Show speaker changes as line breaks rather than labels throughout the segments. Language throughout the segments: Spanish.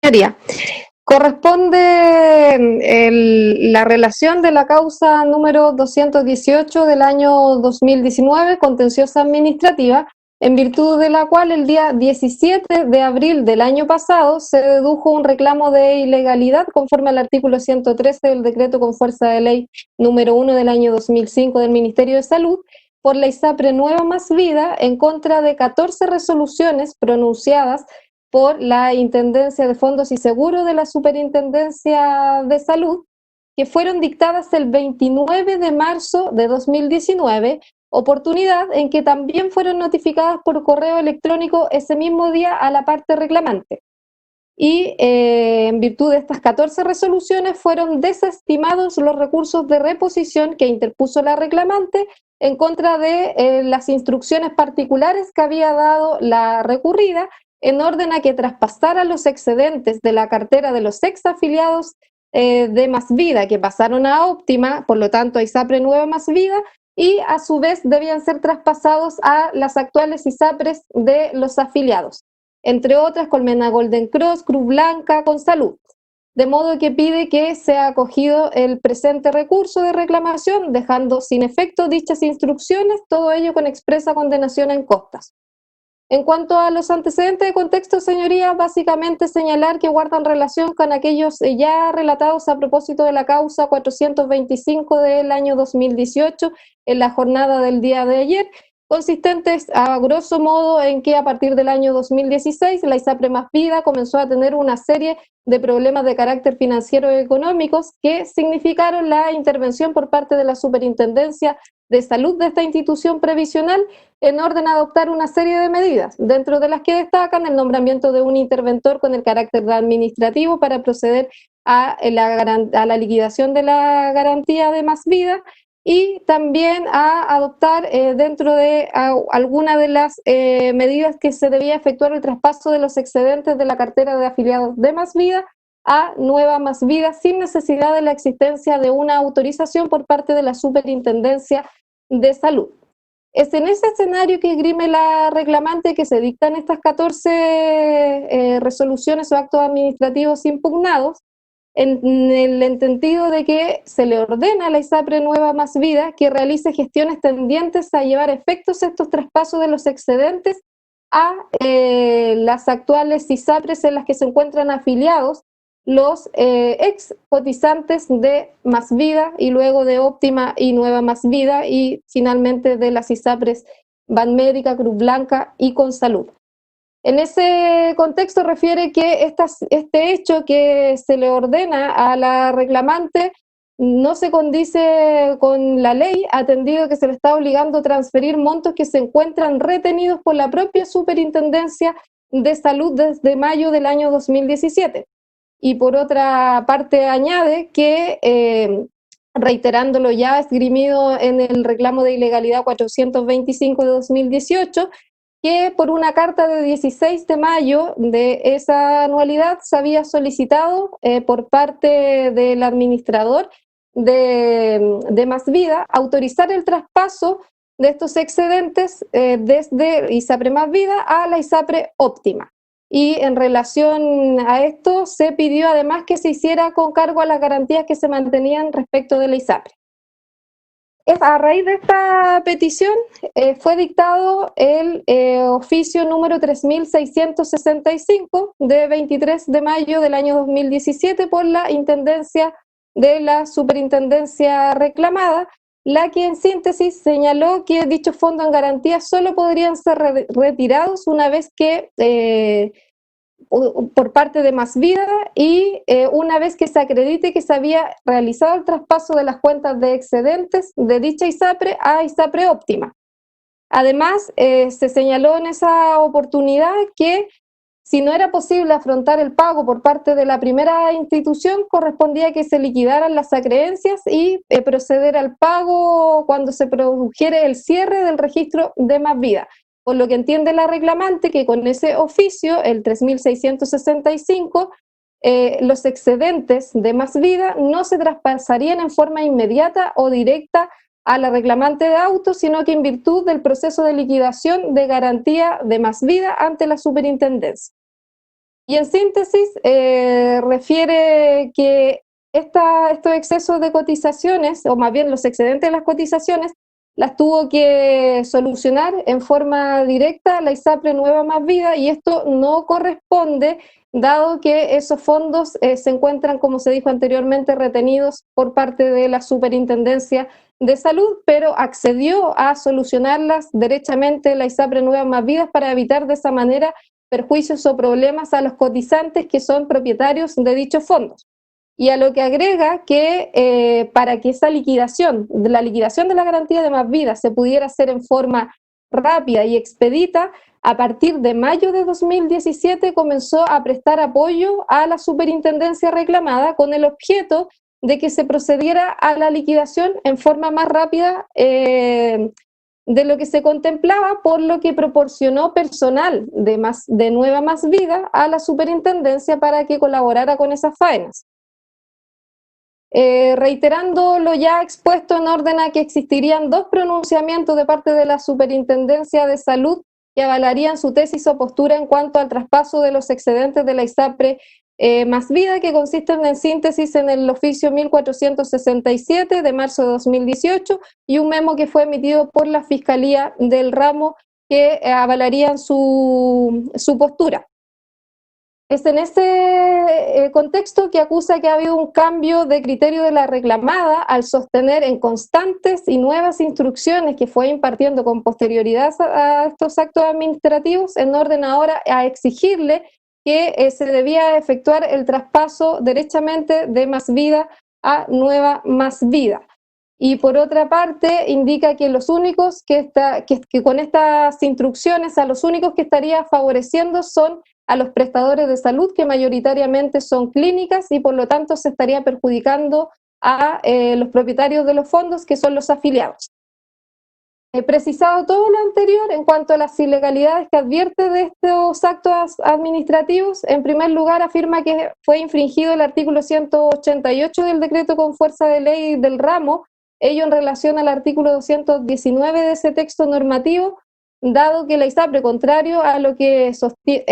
Señoría, corresponde la relación de la causa número 218 del año 2019, contenciosa administrativa, en virtud de la cual el día 17 de abril del año pasado se dedujo un reclamo de ilegalidad conforme al artículo 113 del decreto con fuerza de ley número 1 del año 2005 del Ministerio de Salud por la ISAPRE Nueva Más Vida en contra de 14 resoluciones pronunciadas por la Intendencia de Fondos y Seguros de la Superintendencia de Salud, que fueron dictadas el 29 de marzo de 2019, oportunidad en que también fueron notificadas por correo electrónico ese mismo día a la parte reclamante. Y en virtud de estas 14 resoluciones fueron desestimados los recursos de reposición que interpuso la reclamante en contra de las instrucciones particulares que había dado la recurrida en orden a que traspasara los excedentes de la cartera de los ex afiliados de Más Vida que pasaron a Óptima, por lo tanto a ISAPRE Nueva Más Vida, y a su vez debían ser traspasados a las actuales ISAPRES de los afiliados, entre otras Colmena Golden Cross, Cruz Blanca, con Salud. De modo que pide que sea acogido el presente recurso de reclamación, dejando sin efecto dichas instrucciones, todo ello con expresa condenación en costas. En cuanto a los antecedentes de contexto, señorías, básicamente señalar que guardan relación con aquellos ya relatados a propósito de la causa 425 del año 2018 en la jornada del día de ayer, consistentes a grosso modo en que a partir del año 2016 la ISAPRE Más Vida comenzó a tener una serie de problemas de carácter financiero y económicos que significaron la intervención por parte de la Superintendencia de Salud de esta institución previsional en orden a adoptar una serie de medidas, dentro de las que destacan el nombramiento de un interventor con el carácter administrativo para proceder a la liquidación de la garantía de Más Vida y también a adoptar dentro de alguna de las medidas que se debía efectuar el traspaso de los excedentes de la cartera de afiliados de Más Vida a Nueva Más Vida sin necesidad de la existencia de una autorización por parte de la Superintendencia de Salud. Es en ese escenario que esgrime la reclamante que se dictan estas 14 resoluciones o actos administrativos impugnados, en el entendido de que se le ordena a la ISAPRE Nueva Más Vida que realice gestiones tendientes a llevar efectos estos traspasos de los excedentes a las actuales ISAPRES en las que se encuentran afiliados los ex cotizantes de Más Vida y luego de Óptima y Nueva Más Vida y finalmente de las ISAPRES Banmédica, Cruz Blanca y Consalud. En ese contexto refiere que este hecho que se le ordena a la reclamante no se condice con la ley, atendido que se le está obligando a transferir montos que se encuentran retenidos por la propia Superintendencia de Salud desde mayo del año 2017. Y por otra parte añade que, reiterándolo ya esgrimido en el reclamo de ilegalidad 425 de 2018, que por una carta de 16 de mayo de esa anualidad se había solicitado por parte del administrador de Más Vida autorizar el traspaso de estos excedentes desde ISAPRE Más Vida a la ISAPRE Óptima. Y en relación a esto se pidió además que se hiciera con cargo a las garantías que se mantenían respecto de la ISAPRE. A raíz de esta petición fue dictado el oficio número 3665 de 23 de mayo del año 2017 por la Intendencia de la Superintendencia reclamada, la que en síntesis señaló que dichos fondos en garantía solo podrían ser retirados una vez que por parte de Más Vida y una vez que se acredite que se había realizado el traspaso de las cuentas de excedentes de dicha ISAPRE a ISAPRE Óptima. Además, se señaló en esa oportunidad que si no era posible afrontar el pago por parte de la primera institución, correspondía que se liquidaran las acreencias y proceder al pago cuando se produjere el cierre del registro de Más Vida. Por lo que entiende la reclamante que con ese oficio, el 3665, los excedentes de Más Vida no se traspasarían en forma inmediata o directa a la reclamante de autos, sino que en virtud del proceso de liquidación de garantía de Más Vida ante la Superintendencia. Y en síntesis, refiere que estos excesos de cotizaciones, o más bien los excedentes de las cotizaciones, las tuvo que solucionar en forma directa la ISAPRE Nueva Más Vida, y esto no corresponde, dado que esos fondos se encuentran, como se dijo anteriormente, retenidos por parte de la Superintendencia de Salud, pero accedió a solucionarlas derechamente la ISAPRE Nueva Más Vidas para evitar de esa manera perjuicios o problemas a los cotizantes que son propietarios de dichos fondos. Y a lo que agrega que para que esa liquidación, la liquidación de la garantía de Más Vidas se pudiera hacer en forma rápida y expedita, a partir de mayo de 2017 comenzó a prestar apoyo a la superintendencia reclamada con el objeto de que se procediera a la liquidación en forma más rápida de lo que se contemplaba, por lo que proporcionó personal de Nueva Más Vida a la superintendencia para que colaborara con esas faenas. Reiterando lo ya expuesto, en orden a que existirían dos pronunciamientos de parte de la Superintendencia de Salud que avalarían su tesis o postura en cuanto al traspaso de los excedentes de la ISAPRE Más Vida, que consisten en síntesis en el oficio 1467 de marzo de 2018 y un memo que fue emitido por la Fiscalía del ramo que avalarían su postura. Es en ese contexto que acusa que ha habido un cambio de criterio de la reclamada al sostener en constantes y nuevas instrucciones que fue impartiendo con posterioridad a estos actos administrativos, en orden ahora a exigirle que se debía efectuar el traspaso derechamente de Más Vida a Nueva Más Vida. Y por otra parte, indica que los únicos que con estas instrucciones a los únicos que estaría favoreciendo son a los prestadores de salud, que mayoritariamente son clínicas, y por lo tanto se estaría perjudicando a los propietarios de los fondos, que son los afiliados. He precisado todo lo anterior en cuanto a las ilegalidades que advierte de estos actos administrativos. En primer lugar, afirma que fue infringido el artículo 188 del decreto con fuerza de ley del ramo, ello en relación al artículo 219 de ese texto normativo, dado que la ISAPRE, contrario a lo que sostiene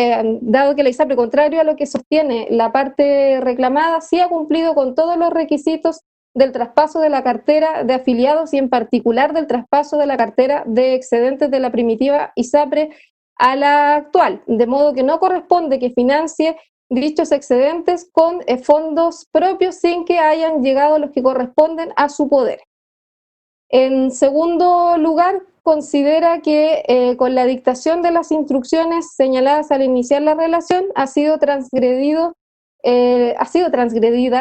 la parte reclamada, sí ha cumplido con todos los requisitos del traspaso de la cartera de afiliados y en particular del traspaso de la cartera de excedentes de la primitiva ISAPRE a la actual, de modo que no corresponde que financie dichos excedentes con fondos propios sin que hayan llegado los que corresponden a su poder. En segundo lugar, considera que con la dictación de las instrucciones señaladas al iniciar la relación ha sido transgredida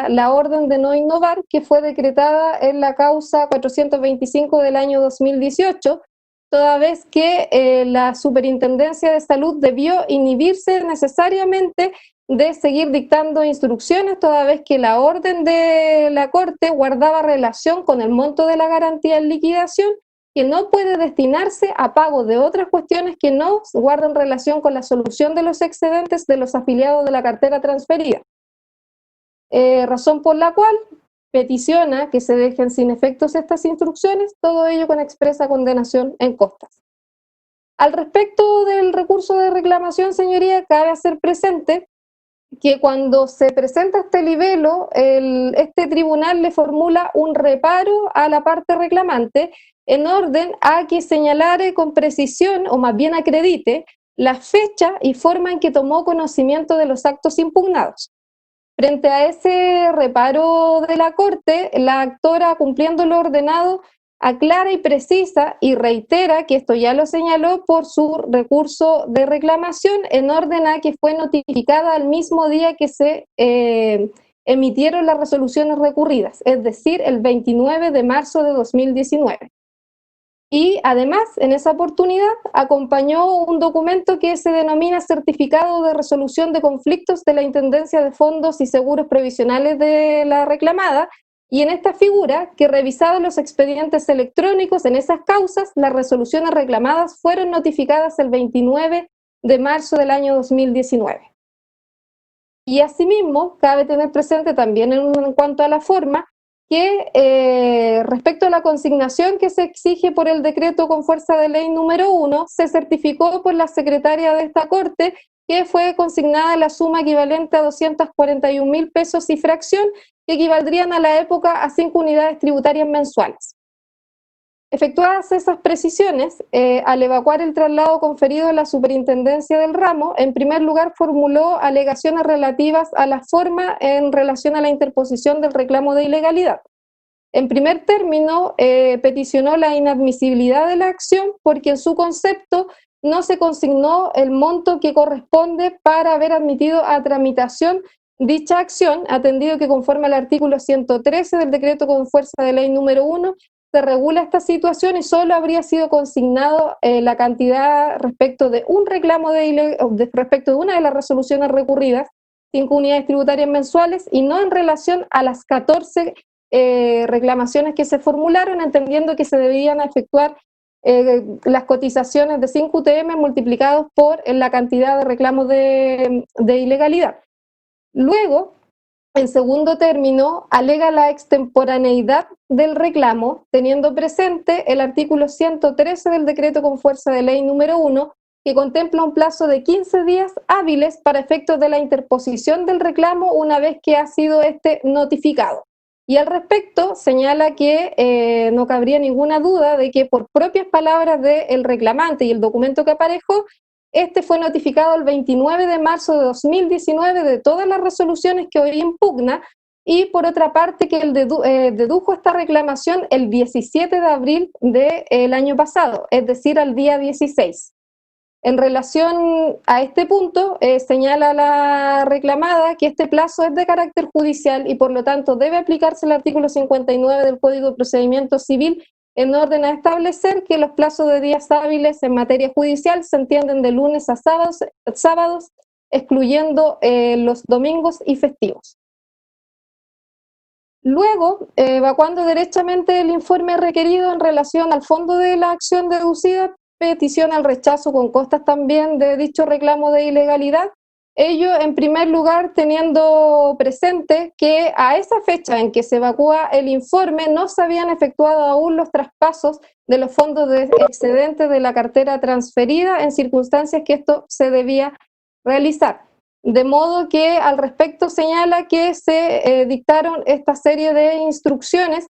la orden de no innovar que fue decretada en la causa 425 del año 2018, toda vez que la Superintendencia de Salud debió inhibirse necesariamente de seguir dictando instrucciones, toda vez que la orden de la Corte guardaba relación con el monto de la garantía en liquidación, que no puede destinarse a pago de otras cuestiones que no guardan relación con la solución de los excedentes de los afiliados de la cartera transferida. Razón por la cual peticiona que se dejen sin efectos estas instrucciones, todo ello con expresa condenación en costas. Al respecto del recurso de reclamación, señoría, cabe hacer presente que cuando se presenta este libelo, este tribunal le formula un reparo a la parte reclamante en orden a que señalare con precisión, o más bien acredite, la fecha y forma en que tomó conocimiento de los actos impugnados. Frente a ese reparo de la Corte, la actora, cumpliendo lo ordenado, aclara y precisa y reitera que esto ya lo señaló por su recurso de reclamación, en orden a que fue notificada al mismo día que se emitieron las resoluciones recurridas, es decir, el 29 de marzo de 2019. Y además, en esa oportunidad, acompañó un documento que se denomina Certificado de Resolución de Conflictos de la Intendencia de Fondos y Seguros Previsionales de la reclamada, y en esta figura que, revisados los expedientes electrónicos en esas causas, las resoluciones reclamadas fueron notificadas el 29 de marzo del año 2019. Y asimismo, cabe tener presente también en cuanto a la forma, que respecto a la consignación que se exige por el decreto con fuerza de ley número 1, se certificó por la secretaria de esta Corte que fue consignada la suma equivalente a 241.000 pesos y fracción, que equivaldrían a la época a 5 unidades tributarias mensuales. Efectuadas esas precisiones, al evacuar el traslado conferido a la superintendencia del ramo, en primer lugar formuló alegaciones relativas a la forma en relación a la interposición del reclamo de ilegalidad. En primer término, peticionó la inadmisibilidad de la acción porque en su concepto no se consignó el monto que corresponde para haber admitido a tramitación dicha acción, atendido que conforme al artículo 113 del decreto con fuerza de ley número 1, se regula esta situación y solo habría sido consignado la cantidad respecto de un reclamo respecto de una de las resoluciones recurridas, 5 unidades tributarias mensuales, y no en relación a las 14 reclamaciones que se formularon, entendiendo que se debían efectuar las cotizaciones de 5 UTM multiplicados por la cantidad de reclamos de ilegalidad. Luego, en segundo término, alega la extemporaneidad del reclamo, teniendo presente el artículo 113 del decreto con fuerza de ley número 1, que contempla un plazo de 15 días hábiles para efectos de la interposición del reclamo una vez que ha sido notificado. Y al respecto señala que no cabría ninguna duda de que por propias palabras del reclamante y el documento que aparejó, fue notificado el 29 de marzo de 2019 de todas las resoluciones que hoy impugna, y por otra parte que él dedujo esta reclamación el 17 de abril del año pasado, es decir, al día 16. En relación a este punto, señala la reclamada que este plazo es de carácter judicial y por lo tanto debe aplicarse el artículo 59 del Código de Procedimiento Civil en orden a establecer que los plazos de días hábiles en materia judicial se entienden de lunes a sábados excluyendo los domingos y festivos. Luego, evacuando derechamente el informe requerido en relación al fondo de la acción deducida, petición al rechazo con costas también de dicho reclamo de ilegalidad. Ello, en primer lugar, teniendo presente que a esa fecha en que se evacúa el informe no se habían efectuado aún los traspasos de los fondos de excedente de la cartera transferida en circunstancias que esto se debía realizar. De modo que al respecto señala que se dictaron esta serie de instrucciones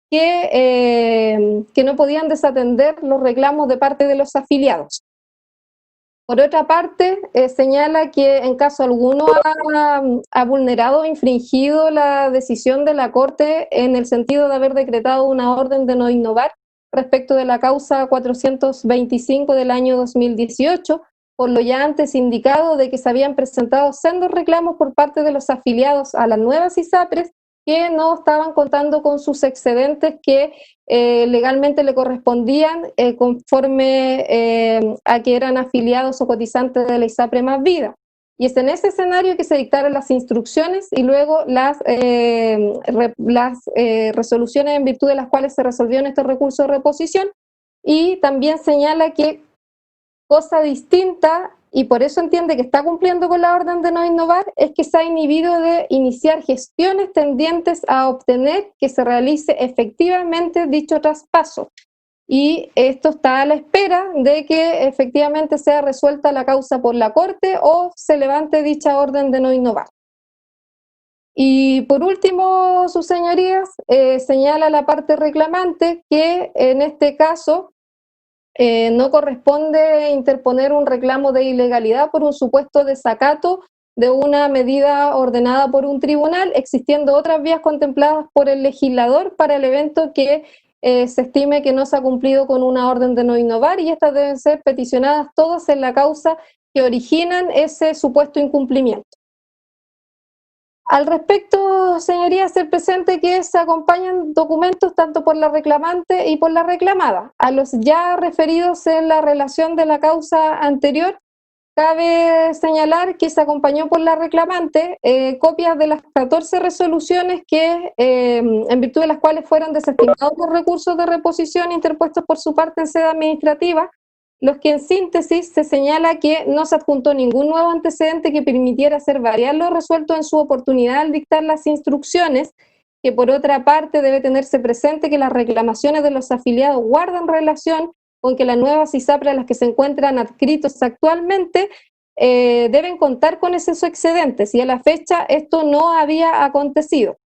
que no podían desatender los reclamos de parte de los afiliados. Por otra parte, señala que en caso alguno ha vulnerado o infringido la decisión de la Corte en el sentido de haber decretado una orden de no innovar respecto de la causa 425 del año 2018, por lo ya antes indicado de que se habían presentado sendos reclamos por parte de los afiliados a las nuevas ISAPRES que no estaban contando con sus excedentes que legalmente le correspondían conforme a que eran afiliados o cotizantes de la ISAPRE Más Vida. Y es en ese escenario que se dictaron las instrucciones y luego las resoluciones en virtud de las cuales se resolvieron estos recursos de reposición. Y también señala que cosa distinta, y por eso entiende que está cumpliendo con la orden de no innovar, es que se ha inhibido de iniciar gestiones tendientes a obtener que se realice efectivamente dicho traspaso. Y esto está a la espera de que efectivamente sea resuelta la causa por la Corte o se levante dicha orden de no innovar. Y por último, sus señorías, señala la parte reclamante que en este caso no corresponde interponer un reclamo de ilegalidad por un supuesto desacato de una medida ordenada por un tribunal, existiendo otras vías contempladas por el legislador para el evento que se estime que no se ha cumplido con una orden de no innovar, y estas deben ser peticionadas todas en la causa que originan ese supuesto incumplimiento. Al respecto, señorías, hacer presente que se acompañan documentos tanto por la reclamante y por la reclamada. A los ya referidos en la relación de la causa anterior, cabe señalar que se acompañó por la reclamante copias de las 14 resoluciones que, en virtud de las cuales fueron desestimados los recursos de reposición interpuestos por su parte en sede administrativa, los que en síntesis se señala que no se adjuntó ningún nuevo antecedente que permitiera hacer variar lo resuelto en su oportunidad al dictar las instrucciones, que por otra parte debe tenerse presente que las reclamaciones de los afiliados guardan relación con que las nuevas ISAPRES a las que se encuentran adscritos actualmente deben contar con esos excedentes y a la fecha esto no había acontecido.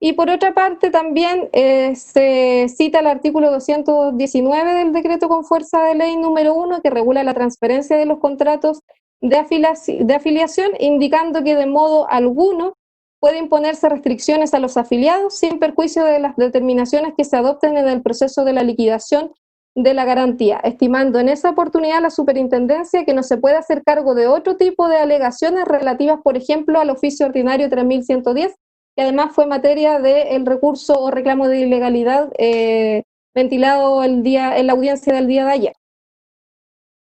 Y por otra parte también se cita el artículo 219 del decreto con fuerza de ley número 1 que regula la transferencia de los contratos de afiliación, indicando que de modo alguno puede imponerse restricciones a los afiliados sin perjuicio de las determinaciones que se adopten en el proceso de la liquidación de la garantía, estimando en esa oportunidad la superintendencia que no se puede hacer cargo de otro tipo de alegaciones relativas, por ejemplo, al oficio ordinario 3110, que además fue materia del recurso o reclamo de ilegalidad ventilado en la audiencia del día de ayer.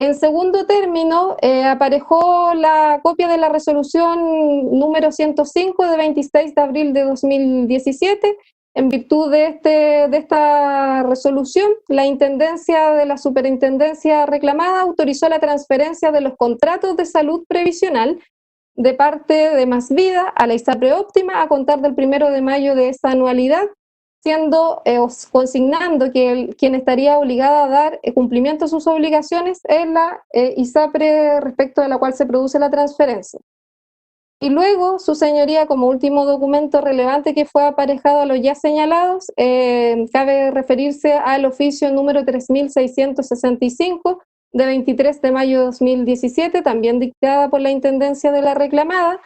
En segundo término, aparejó la copia de la resolución número 105 de 26 de abril de 2017. En virtud de esta resolución, la Intendencia de la Superintendencia reclamada autorizó la transferencia de los contratos de salud previsional de parte de Más Vida a la ISAPRE Óptima a contar del 1 de mayo de esa anualidad, siendo consignando que quien estaría obligada a dar cumplimiento a sus obligaciones es la ISAPRE respecto de la cual se produce la transferencia. Y luego, su señoría, como último documento relevante que fue aparejado a los ya señalados, cabe referirse al oficio número 3665 de 23 de mayo de 2017, también dictada por la Intendencia de la reclamada,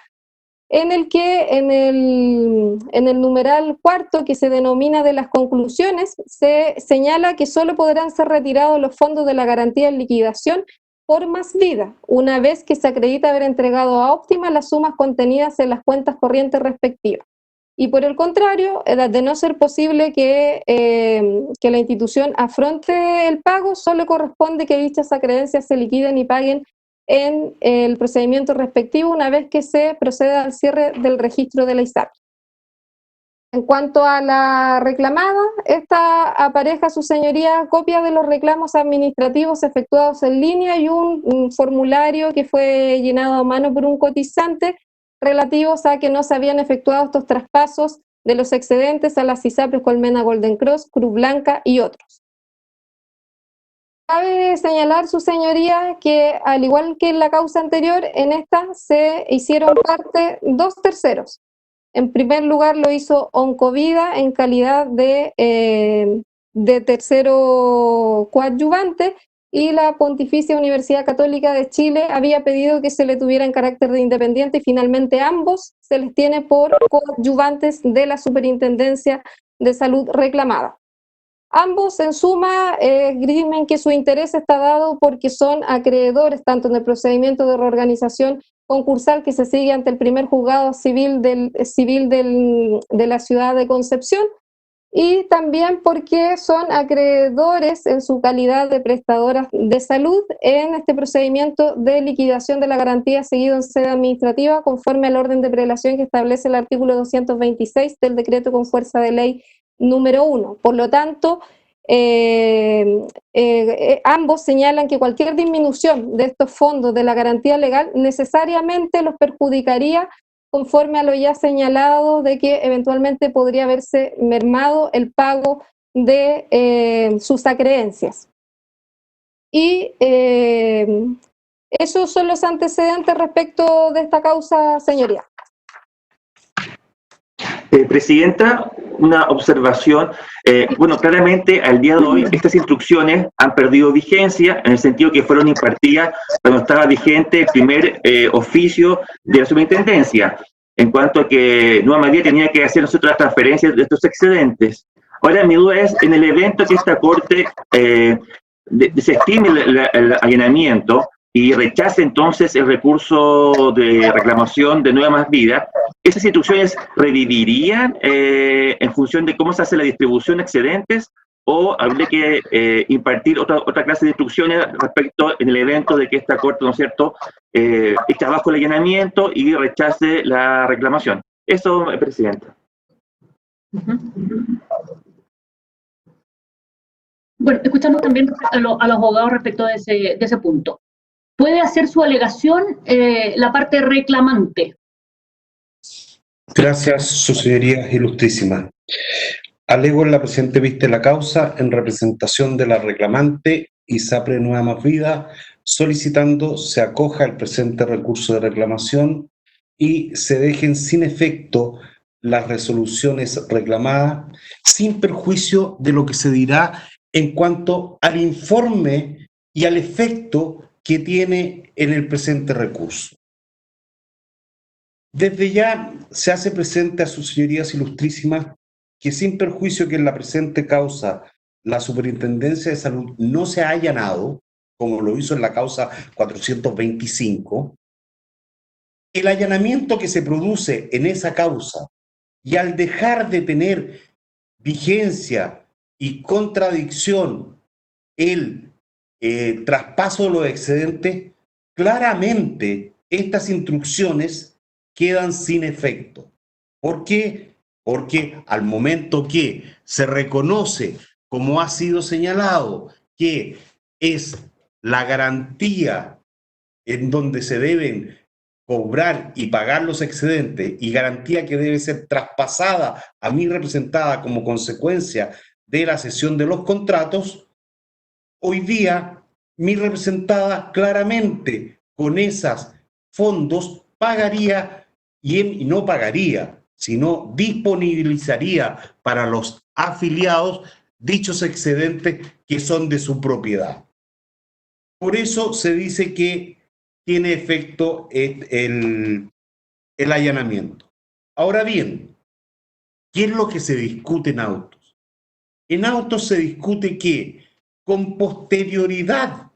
en el que en el numeral cuarto, que se denomina de las conclusiones, se señala que solo podrán ser retirados los fondos de la garantía en liquidación por Más Vida, una vez que se acredita haber entregado a Óptima las sumas contenidas en las cuentas corrientes respectivas. Y por el contrario, de no ser posible que la institución afronte el pago, solo corresponde que dichas acreencias se liquiden y paguen en el procedimiento respectivo una vez que se proceda al cierre del registro de la ISAPRE. En cuanto a la reclamada, esta apareja, su señoría, copia de los reclamos administrativos efectuados en línea y un formulario que fue llenado a mano por un cotizante relativos a que no se habían efectuado estos traspasos de los excedentes a las ISAPRES Colmena Golden Cross, Cruz Blanca y otros. Cabe señalar, su señoría, que al igual que en la causa anterior, en esta se hicieron parte dos terceros. En primer lugar lo hizo Oncovida en calidad de tercero coadyuvante, y la Pontificia Universidad Católica de Chile había pedido que se le tuviera en carácter de independiente y finalmente ambos se les tiene por coadyuvantes de la Superintendencia de Salud reclamada. Ambos, en suma, esgrimen que su interés está dado porque son acreedores tanto en el procedimiento de reorganización concursal que se sigue ante el primer juzgado civil de la ciudad de Concepción, y también porque son acreedores en su calidad de prestadoras de salud en este procedimiento de liquidación de la garantía seguido en sede administrativa conforme al orden de prelación que establece el artículo 226 del decreto con fuerza de ley número 1. Por lo tanto, ambos señalan que cualquier disminución de estos fondos de la garantía legal necesariamente los perjudicaría conforme a lo ya señalado de que eventualmente podría haberse mermado el pago de sus acreencias. Y esos son los antecedentes respecto de esta causa, señoría.
Presidenta, una observación. Bueno, claramente al día de hoy estas instrucciones han perdido vigencia en el sentido que fueron impartidas cuando estaba vigente el primer oficio de la superintendencia, en cuanto a que Nueva Más Vida tenía que hacer nosotros las transferencias de estos excedentes. Ahora mi duda es, en el evento que esta Corte desestime el allanamiento y rechace entonces el recurso de reclamación de Nueva Más Vida, ¿esas instrucciones revivirían en función de cómo se hace la distribución de excedentes, o habría que impartir otra clase de instrucciones respecto en el evento de que esta Corte, ¿no es cierto?, echa abajo el allanamiento y rechace la reclamación? Eso, Presidenta.
Bueno, escuchamos también a los abogados respecto de ese punto. ¿Puede hacer su alegación la parte reclamante?
Gracias, su señoría ilustrísima. Alego en la presente vista de la causa en representación de la reclamante ISAPRE Nueva Más Vida, solicitando se acoja el presente recurso de reclamación y se dejen sin efecto las resoluciones reclamadas, sin perjuicio de lo que se dirá en cuanto al informe y al efecto que tiene en el presente recurso. Desde ya se hace presente a sus señorías ilustrísimas que sin perjuicio que en la presente causa la Superintendencia de Salud no se ha allanado, como lo hizo en la causa 425, el allanamiento que se produce en esa causa y al dejar de tener vigencia y contradicción el traspaso de los excedentes, claramente estas instrucciones quedan sin efecto. ¿Por qué? Porque al momento que se reconoce, como ha sido señalado, que es la garantía en donde se deben cobrar y pagar los excedentes y garantía que debe ser traspasada a mí representada como consecuencia de la cesión de los contratos, hoy día mi representada claramente con esos fondos pagaría y no pagaría, sino disponibilizaría para los afiliados dichos excedentes que son de su propiedad. Por eso se dice que tiene efecto el allanamiento. Ahora bien, ¿qué es lo que se discute en autos? En autos se discute que con posterioridad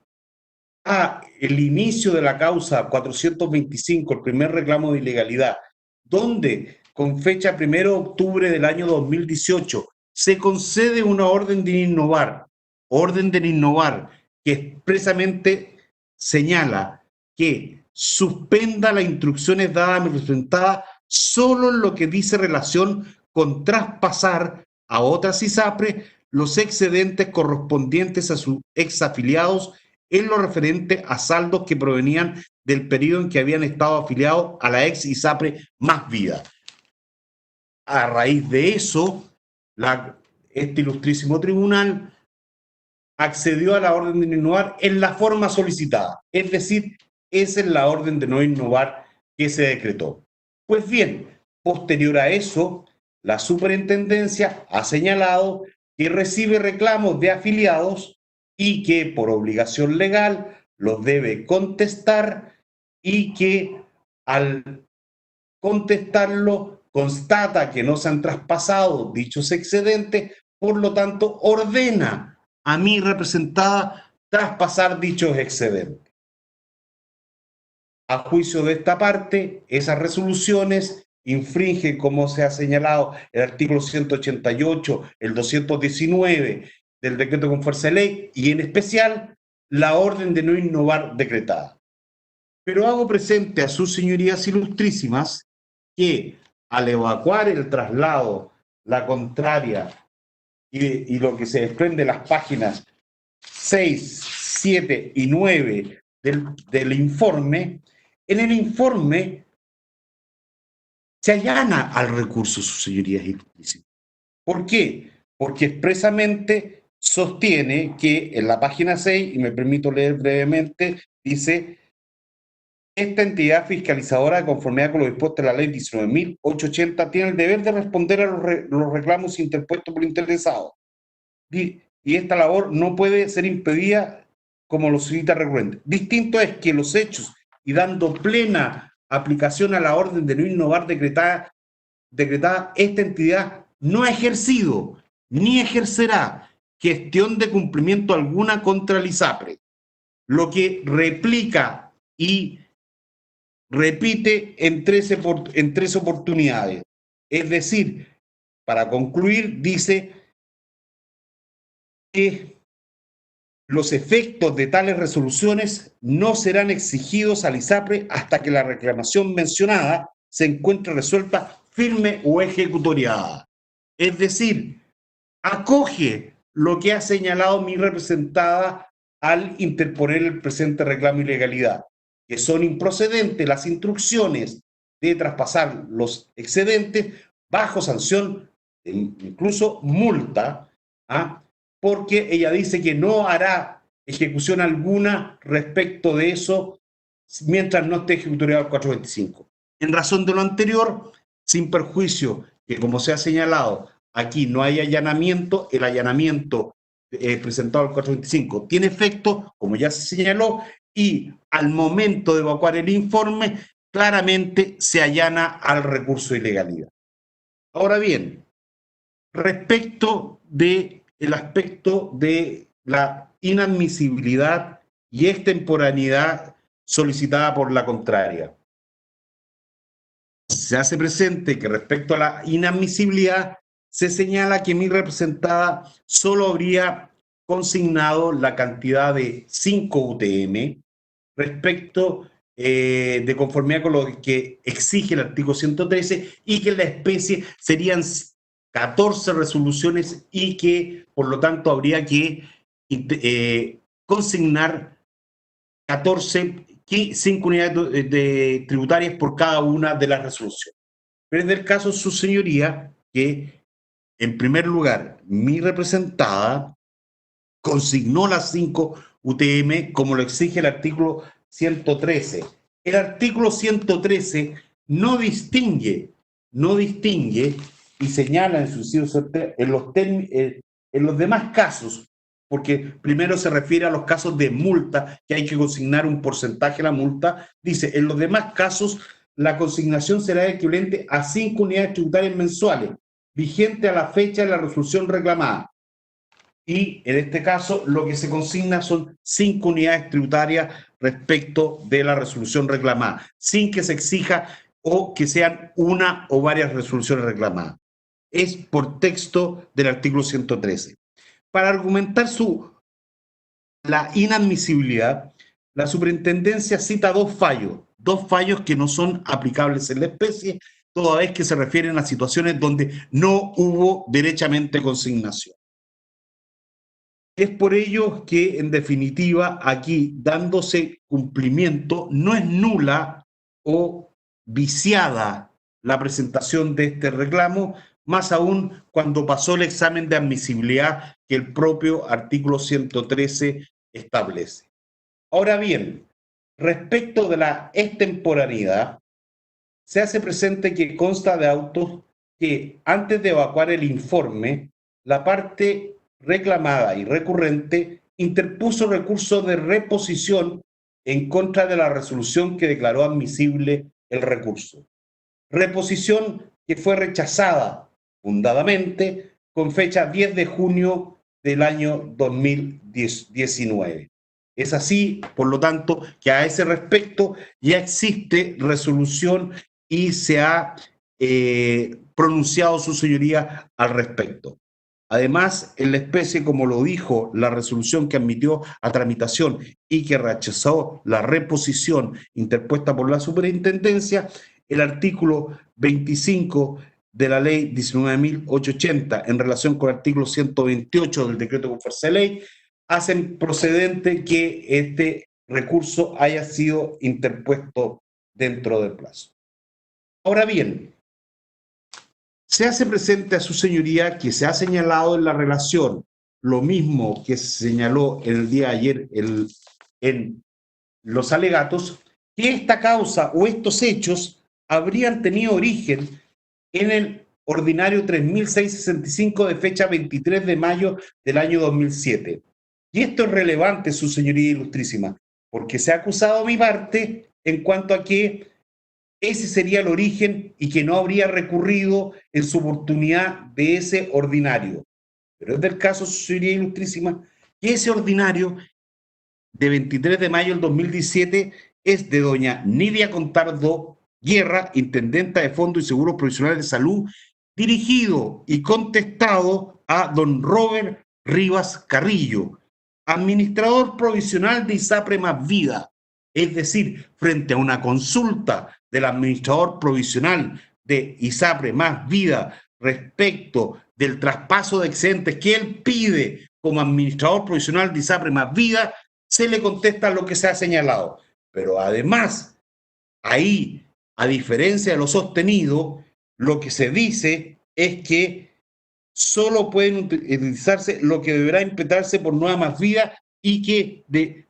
a el inicio de la causa 425, el primer reclamo de ilegalidad, donde con fecha 1 de octubre del año 2018 se concede una orden de innovar que expresamente señala que suspenda las instrucciones dadas a mi representada solo en lo que dice relación con traspasar a otras ISAPRES los excedentes correspondientes a sus exafiliados en lo referente a saldos que provenían del periodo en que habían estado afiliados a la ex ISAPRE Más Vida. A raíz de eso, este ilustrísimo tribunal accedió a la orden de no innovar en la forma solicitada, es decir, esa es la orden de no innovar que se decretó. Pues bien, posterior a eso, la superintendencia ha señalado que recibe reclamos de afiliados y que por obligación legal los debe contestar y que al contestarlo constata que no se han traspasado dichos excedentes, por lo tanto ordena a mi representada traspasar dichos excedentes. A juicio de esta parte, esas resoluciones infringen, como se ha señalado, el artículo 188, el 219 del decreto con fuerza de ley y en especial la orden de no innovar decretada. Pero hago presente a sus señorías ilustrísimas que al evacuar el traslado, la contraria y lo que se desprende de las páginas 6, 7 y 9 del informe, en el informe se allana al recurso, sus señorías ilustrísimas. ¿Por qué? Porque expresamente sostiene que en la página 6, y me permito leer brevemente, dice: esta entidad fiscalizadora, de conformidad con lo dispuesto en la ley 19.880, tiene el deber de responder a los reclamos interpuestos por interesados. Y esta labor no puede ser impedida como lo cita recurrente. Distinto es que los hechos, y dando plena aplicación a la orden de no innovar decretada, esta entidad no ha ejercido ni ejercerá gestión de cumplimiento alguna contra el ISAPRE, lo que replica y repite en tres oportunidades. Es decir, para concluir, dice que los efectos de tales resoluciones no serán exigidos al ISAPRE hasta que la reclamación mencionada se encuentre resuelta, firme o ejecutoriada. Es decir, acoge lo que ha señalado mi representada al interponer el presente reclamo de ilegalidad, que son improcedentes las instrucciones de traspasar los excedentes bajo sanción, incluso multa, porque ella dice que no hará ejecución alguna respecto de eso mientras no esté ejecutoriado el 425. En razón de lo anterior, sin perjuicio que, como se ha señalado, aquí no hay allanamiento, el allanamiento presentado al 425 tiene efecto, como ya se señaló, y al momento de evacuar el informe, claramente se allana al recurso de ilegalidad. Ahora bien, respecto del aspecto de la inadmisibilidad y extemporaneidad solicitada por la contraria, se hace presente que respecto a la inadmisibilidad se señala que mi representada solo habría consignado la cantidad de 5 UTM respecto de conformidad con lo que exige el artículo 113 y que en la especie serían 14 resoluciones y que por lo tanto habría que consignar 5 unidades tributarias por cada una de las resoluciones. Pero es del caso, su señoría, que en primer lugar mi representada consignó las 5 UTM como lo exige el artículo 113. El artículo 113 no distingue y señala en su inciso en los demás casos, porque primero se refiere a los casos de multa, que hay que consignar un porcentaje de la multa, dice, en los demás casos la consignación será equivalente a 5 unidades tributarias mensuales, vigente a la fecha de la resolución reclamada. Y en este caso lo que se consigna son 5 unidades tributarias respecto de la resolución reclamada, sin que se exija o que sean una o varias resoluciones reclamadas. Es por texto del artículo 113. Para argumentar la inadmisibilidad, la superintendencia cita dos fallos que no son aplicables en la especie, toda vez que se refieren a situaciones donde no hubo derechamente consignación. Es por ello que, en definitiva, aquí, dándose cumplimiento, no es nula o viciada la presentación de este reclamo, más aún cuando pasó el examen de admisibilidad que el propio artículo 113 establece. Ahora bien, respecto de la extemporaneidad, se hace presente que consta de autos que, antes de evacuar el informe, la parte reclamada y recurrente interpuso recurso de reposición en contra de la resolución que declaró admisible el recurso. Reposición que fue rechazada fundadamente con fecha 10 de junio del año 2019. Es así, por lo tanto, que a ese respecto ya existe resolución y se ha pronunciado su señoría al respecto. Además, en la especie, como lo dijo la resolución que admitió a tramitación y que rechazó la reposición interpuesta por la superintendencia, el artículo 25 de la ley 19.880 en relación con el artículo 128 del decreto con fuerza de ley, hacen procedente que este recurso haya sido interpuesto dentro del plazo. Ahora bien, se hace presente a su señoría que se ha señalado en la relación lo mismo que se señaló el día de ayer en los alegatos, que esta causa o estos hechos habrían tenido origen en el ordinario 3665 de fecha 23 de mayo del año 2007. Y esto es relevante, su señoría ilustrísima, porque se ha acusado a mi parte en cuanto a que ese sería el origen y que no habría recurrido en su oportunidad de ese ordinario. Pero es del caso, su señoría ilustrísima, que ese ordinario de 23 de mayo del 2017 es de doña Nidia Contardo Guerra, intendenta de Fondos y Seguros Provisionales de Salud, dirigido y contestado a don Robert Rivas Carrillo, administrador provisional de ISAPRE Más Vida. Es decir, frente a una consulta del administrador provisional de ISAPRE Más Vida respecto del traspaso de excedentes que él pide como administrador provisional de ISAPRE Más Vida, se le contesta lo que se ha señalado. Pero además, ahí, a diferencia de lo sostenido, lo que se dice es que solo pueden utilizarse lo que deberá imputarse por Nueva Más Vida y que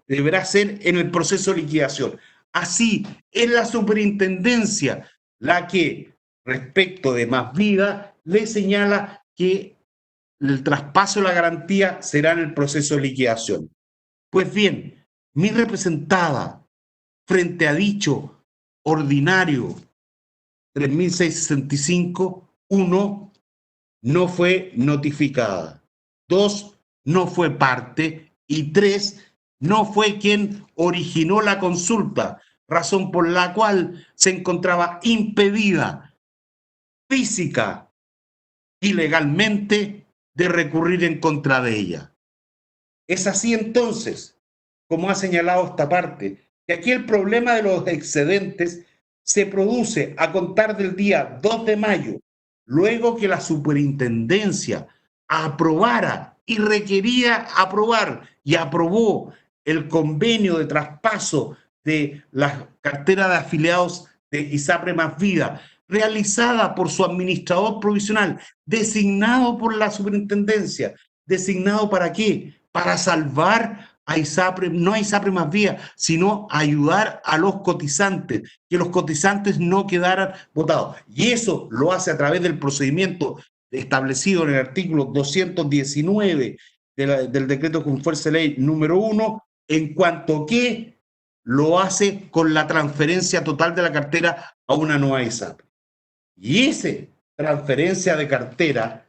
deberá ser en el proceso de liquidación. Así, es la superintendencia la que, respecto de Más Vida, le señala que el traspaso de la garantía será en el proceso de liquidación. Pues bien, mi representada, frente a dicho ordinario 3665, 1, no fue notificada, 2, no fue parte, y 3, no fue quien originó la consulta, razón por la cual se encontraba impedida física y legalmente de recurrir en contra de ella. Es así entonces, como ha señalado esta parte, que aquí el problema de los excedentes se produce a contar del día 2 de mayo, luego que la superintendencia aprobara y requería aprobar y aprobó el convenio de traspaso de la cartera de afiliados de ISAPRE Más Vida, realizada por su administrador provisional, designado por la superintendencia. ¿Designado para qué? Para salvar a ISAPRE, no a ISAPRE Más Vida, sino ayudar a los cotizantes, que los cotizantes no quedaran votados. Y eso lo hace a través del procedimiento establecido en el artículo 219 del decreto con fuerza de ley número 1, en cuanto que lo hace con la transferencia total de la cartera a una nueva ISAPRE. Y esa transferencia de cartera,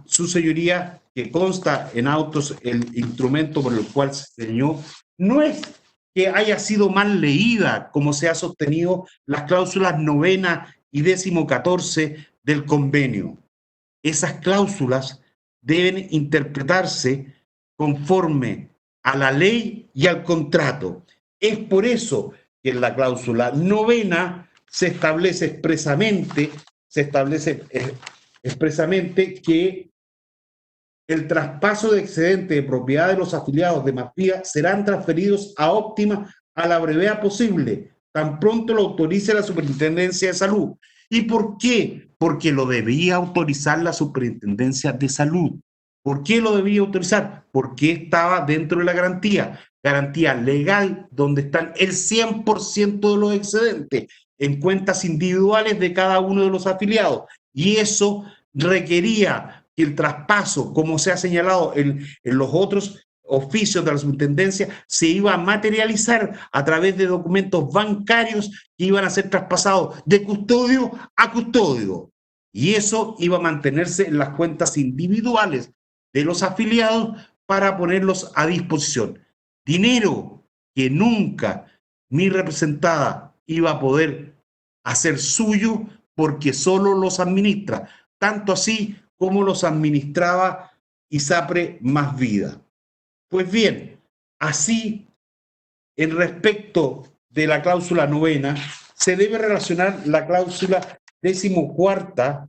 su señoría, que consta en autos el instrumento por el cual se diseñó, no es que haya sido mal leída, como se ha sostenido las cláusulas 9ª y 14ª del convenio. Esas cláusulas deben interpretarse conforme a la ley y al contrato. Es por eso que en la cláusula 9ª se establece expresamente que el traspaso de excedente de propiedad de los afiliados de Más Vida serán transferidos a Óptima a la brevedad posible, tan pronto lo autorice la Superintendencia de Salud. ¿Y por qué? Porque lo debía autorizar la Superintendencia de Salud. ¿Por qué lo debía autorizar? Porque estaba dentro de la garantía legal, donde están el 100% de los excedentes en cuentas individuales de cada uno de los afiliados. Y eso requería que el traspaso, como se ha señalado en los otros oficios de la superintendencia, se iba a materializar a través de documentos bancarios que iban a ser traspasados de custodio a custodio. Y eso iba a mantenerse en las cuentas individuales de los afiliados para ponerlos a disposición. Dinero que nunca mi representada iba a poder hacer suyo porque solo los administra, tanto así como los administraba ISAPRE Más Vida. Pues bien, así, en respecto de la cláusula 9ª, se debe relacionar la cláusula 14ª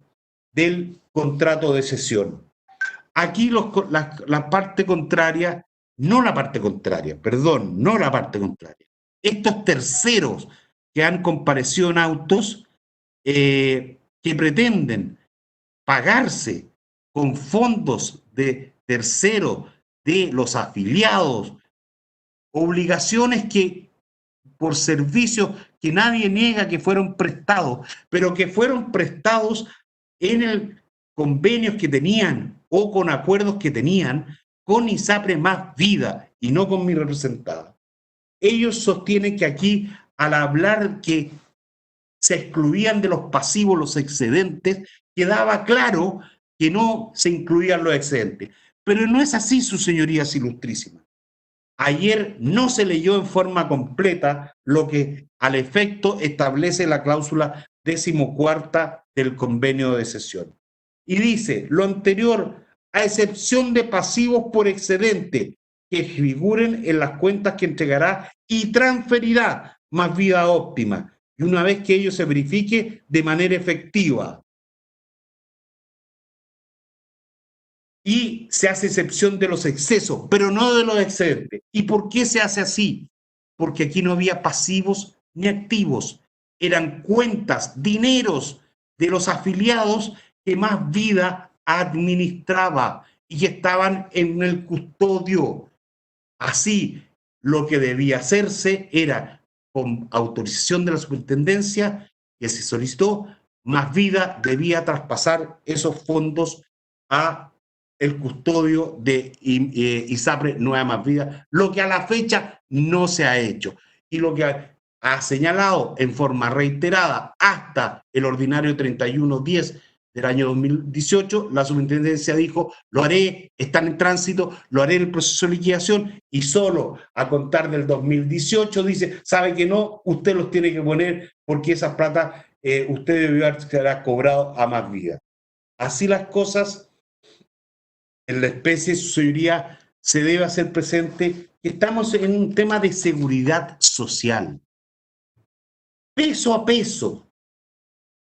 del contrato de cesión. Aquí la parte contraria, no la parte contraria, estos terceros que han comparecido en autos, que pretenden pagarse con fondos de terceros de los afiliados, obligaciones que por servicios que nadie niega que fueron prestados, pero que fueron prestados en el convenios que tenían o con acuerdos que tenían con ISAPRE Más Vida y no con mi representada. Ellos sostienen que aquí, al hablar que se excluían de los pasivos los excedentes, quedaba claro que no se incluían los excedentes. Pero no es así, sus señorías ilustrísimas. Ayer no se leyó en forma completa lo que al efecto establece la cláusula 14ª del convenio de cesión. Y dice, lo anterior, a excepción de pasivos por excedente que figuren en las cuentas que entregará y transferirá Más Vida Óptima, y una vez que ello se verifique de manera efectiva. Y se hace excepción de los excesos, pero no de los excedentes. ¿Y por qué se hace así? Porque aquí no había pasivos ni activos. Eran cuentas, dineros de los afiliados que Más Vida administraba y que estaban en el custodio. Así, lo que debía hacerse era, con autorización de la superintendencia que se solicitó, Más Vida debía traspasar esos fondos a el custodio de ISAPRE Nueva Más Vida, lo que a la fecha no se ha hecho. Y lo que ha señalado en forma reiterada hasta el ordinario 31/10 del año 2018, la superintendencia dijo, lo haré, están en tránsito, lo haré en el proceso de liquidación, y solo a contar del 2018 dice, sabe que no, usted los tiene que poner porque esas plata usted debió haber cobrado a Más Vida. Así las cosas, en la especie, su señoría, se debe hacer presente que estamos en un tema de seguridad social. Peso a peso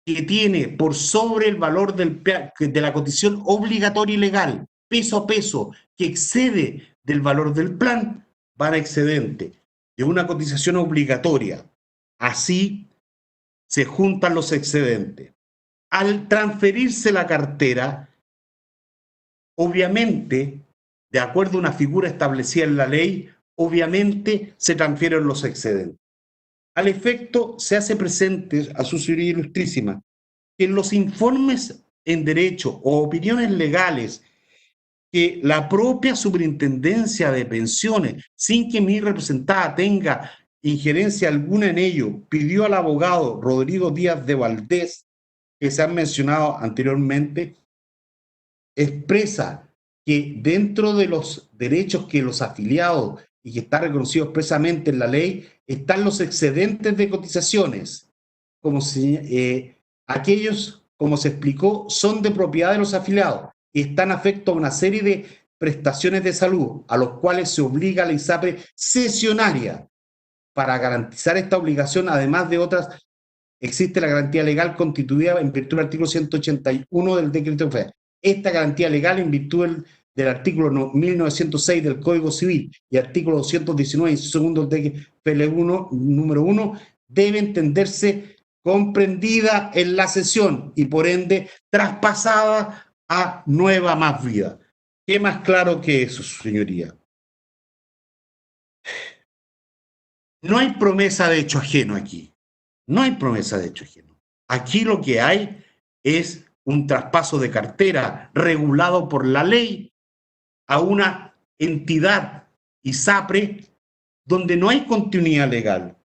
que tiene por sobre el valor de la cotización obligatoria y legal, peso a peso que excede del valor del plan, van a excedente de una cotización obligatoria. Así se juntan los excedentes. Al transferirse la cartera, obviamente, de acuerdo a una figura establecida en la ley, obviamente se transfieren los excedentes. Al efecto, se hace presente a su señoría ilustrísima que en los informes en derecho o opiniones legales que la propia superintendencia de pensiones, sin que mi representada tenga injerencia alguna en ello, pidió al abogado Rodrigo Díaz de Valdés, que se han mencionado anteriormente, expresa que dentro de los derechos que los afiliados y que está reconocido expresamente en la ley, están los excedentes de cotizaciones, como si aquellos, como se explicó, son de propiedad de los afiliados y están afectos a una serie de prestaciones de salud, a los cuales se obliga a la ISAPRE cesionaria. Para garantizar esta obligación, además de otras, existe la garantía legal constituida en virtud del artículo 181 del decreto federal. Esta garantía legal, en virtud del artículo 1906 del Código Civil y artículo 219, segundo del DGFL1, número 1, debe entenderse comprendida en la cesión y por ende traspasada a Nueva Más Vida. ¿Qué más claro que eso, señoría? No hay promesa de hecho ajeno aquí. No hay promesa de hecho ajeno. Aquí lo que hay es un traspaso de cartera regulado por la ley a una entidad ISAPRE donde no hay continuidad legal.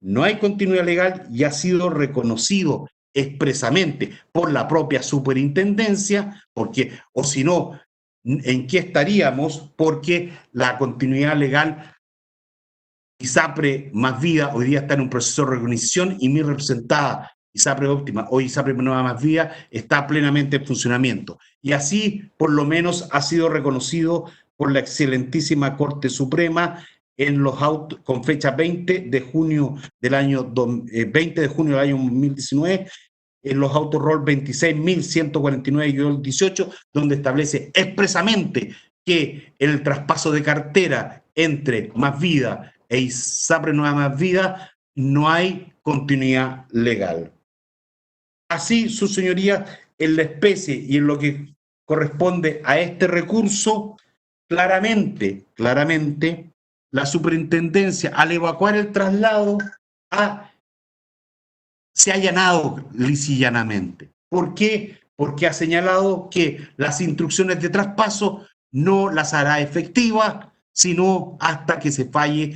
No hay continuidad legal y ha sido reconocido expresamente por la propia superintendencia, porque, o si no, ¿en qué estaríamos? Porque la continuidad legal ISAPRE Más Vida hoy día está en un proceso de reorganización y mi representada ISAPRE Óptima o ISAPRE Nueva Más Vida está plenamente en funcionamiento. Y así, por lo menos, ha sido reconocido por la excelentísima Corte Suprema en los autos, con fecha 20 de junio del año 2019, en los autos roll 26.149-18, donde establece expresamente que en el traspaso de cartera entre Más Vida e ISAPRE Nueva Más Vida no hay continuidad legal. Así, su señoría, en la especie y en lo que corresponde a este recurso, claramente, la superintendencia, al evacuar el traslado, se ha allanado lisillanamente. ¿Por qué? Porque ha señalado que las instrucciones de traspaso no las hará efectivas, sino hasta que se falle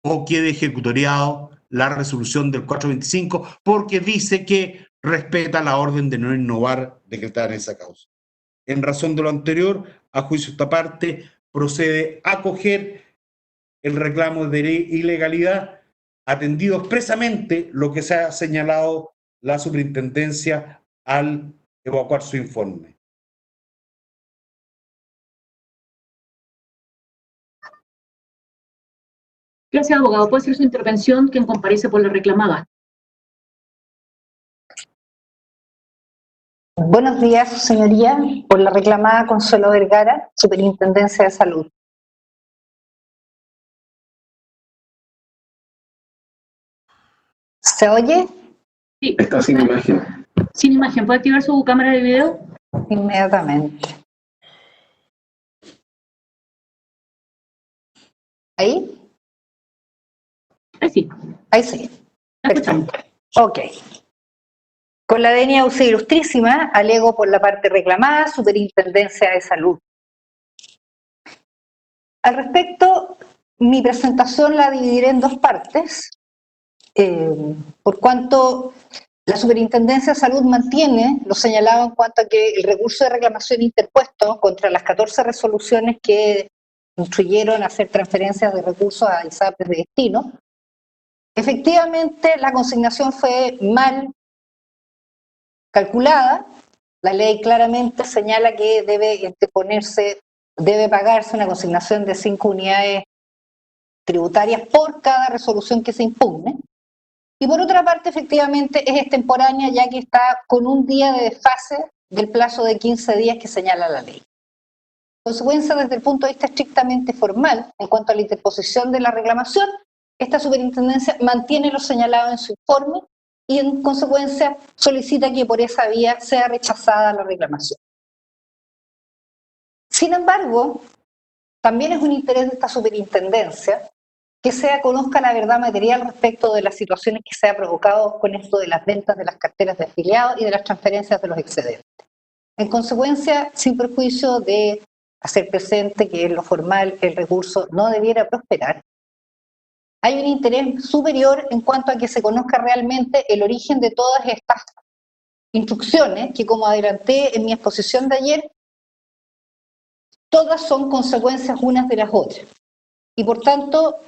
o quede ejecutoriado la resolución del 425, porque dice que respeta la orden de no innovar decretada en esa causa. En razón de lo anterior, a juicio de esta parte, procede a acoger el reclamo de ilegalidad, atendido expresamente lo que se ha señalado la superintendencia al evacuar su informe.
Gracias, abogado. Puede ser su intervención quien comparece por la reclamada.
Buenos días, señoría. Por la reclamada Consuelo Vergara, Superintendencia de Salud. ¿Se oye?
Sí.
Está sin imagen.
Sin imagen. ¿Puede activar su cámara de video?
Inmediatamente. ¿Ahí?
Ahí sí,
Ahí sí.
la escuchamos.
Ok. Con la venia auxilio ilustrísima, alego por la parte reclamada, Superintendencia de Salud. Al respecto, mi presentación la dividiré en dos partes, por cuanto la Superintendencia de Salud mantiene lo señalado en cuanto a que el recurso de reclamación interpuesto contra las 14 resoluciones que instruyeron hacer transferencias de recursos a ISAPRES de destino, efectivamente la consignación fue mal calculada. La ley claramente señala que debe pagarse una consignación de 5 unidades tributarias por cada resolución que se impugne. Y por otra parte, efectivamente, es extemporánea, ya que está con un día de desfase del plazo de 15 días que señala la ley. En consecuencia, desde el punto de vista estrictamente formal, en cuanto a la interposición de la reclamación, esta superintendencia mantiene lo señalado en su informe y en consecuencia solicita que por esa vía sea rechazada la reclamación. Sin embargo, también es un interés de esta superintendencia que se conozca la verdad material respecto de las situaciones que se ha provocado con esto de las ventas de las carteras de afiliados y de las transferencias de los excedentes. En consecuencia, sin perjuicio de hacer presente que en lo formal el recurso no debiera prosperar, hay un interés superior en cuanto a que se conozca realmente el origen de todas estas instrucciones que, como adelanté en mi exposición de ayer, todas son consecuencias unas de las otras. Y por tanto,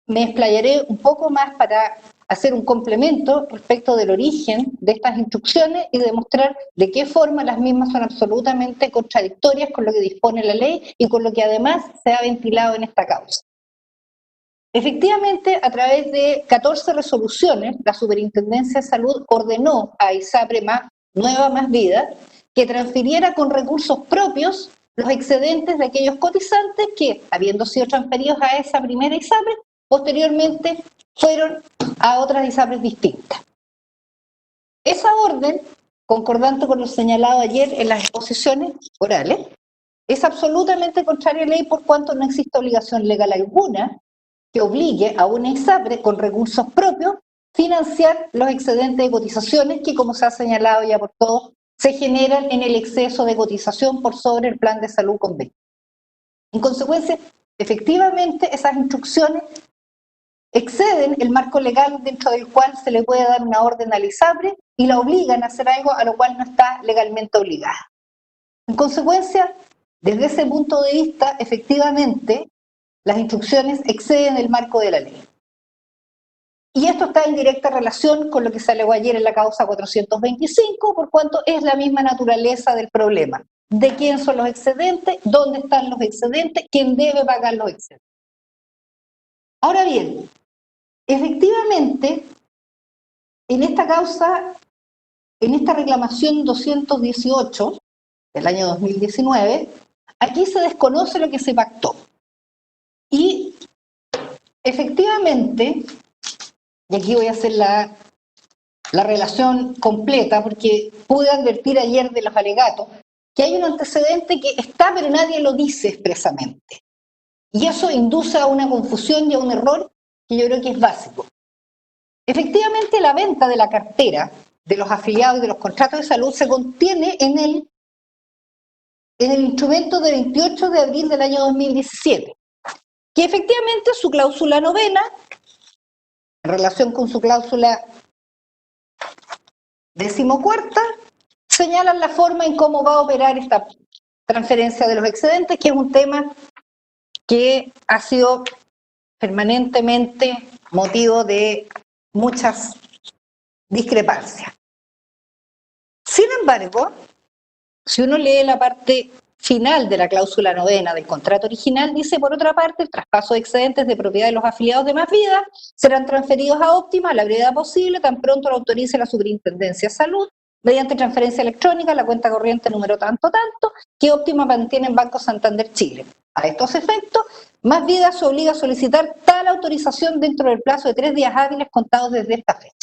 me explayaré un poco más para hacer un complemento respecto del origen de estas instrucciones y demostrar de qué forma las mismas son absolutamente contradictorias con lo que dispone la ley y con lo que además se ha ventilado en esta causa. Efectivamente, a través de 14 resoluciones, la Superintendencia de Salud ordenó a ISAPRE Nueva Más Vida que transfiriera con recursos propios los excedentes de aquellos cotizantes que, habiendo sido transferidos a esa primera ISAPRE, posteriormente fueron a otras ISAPRES distintas. Esa orden, concordante con lo señalado ayer en las exposiciones orales, es absolutamente contraria a la ley por cuanto no existe obligación legal alguna que obligue a una ISAPRE con recursos propios financiar los excedentes de cotizaciones que, como se ha señalado ya por todos, se generan en el exceso de cotización por sobre el plan de salud convenio. En consecuencia, efectivamente, esas instrucciones exceden el marco legal dentro del cual se le puede dar una orden al ISAPRE y la obligan a hacer algo a lo cual no está legalmente obligada. En consecuencia, desde ese punto de vista, efectivamente, las instrucciones exceden el marco de la ley. Y esto está en directa relación con lo que se alegó ayer en la causa 425, por cuanto es la misma naturaleza del problema. ¿De quién son los excedentes? ¿Dónde están los excedentes? ¿Quién debe pagar los excedentes? Ahora bien, efectivamente, en esta causa, en esta reclamación 218 del año 2019, aquí se desconoce lo que se pactó. Y efectivamente, y aquí voy a hacer la relación completa, porque pude advertir ayer de los alegatos que hay un antecedente que está, pero nadie lo dice expresamente. Y eso induce a una confusión y a un error que yo creo que es básico. Efectivamente, la venta de la cartera de los afiliados y de los contratos de salud se contiene en el instrumento de 28 de abril del año 2017, que efectivamente su cláusula novena, en relación con su cláusula 14ª, señalan la forma en cómo va a operar esta transferencia de los excedentes, que es un tema que ha sido permanentemente motivo de muchas discrepancias. Sin embargo, si uno lee la parte final de la cláusula novena del contrato original, dice, por otra parte, el traspaso de excedentes de propiedad de los afiliados de Más Vida serán transferidos a Óptima a la brevedad posible, tan pronto lo autorice la Superintendencia de Salud, mediante transferencia electrónica a la cuenta corriente número tanto, que Óptima mantiene en Banco Santander Chile. A estos efectos, Más Vida se obliga a solicitar tal autorización dentro del plazo de 3 días hábiles contados desde esta fecha.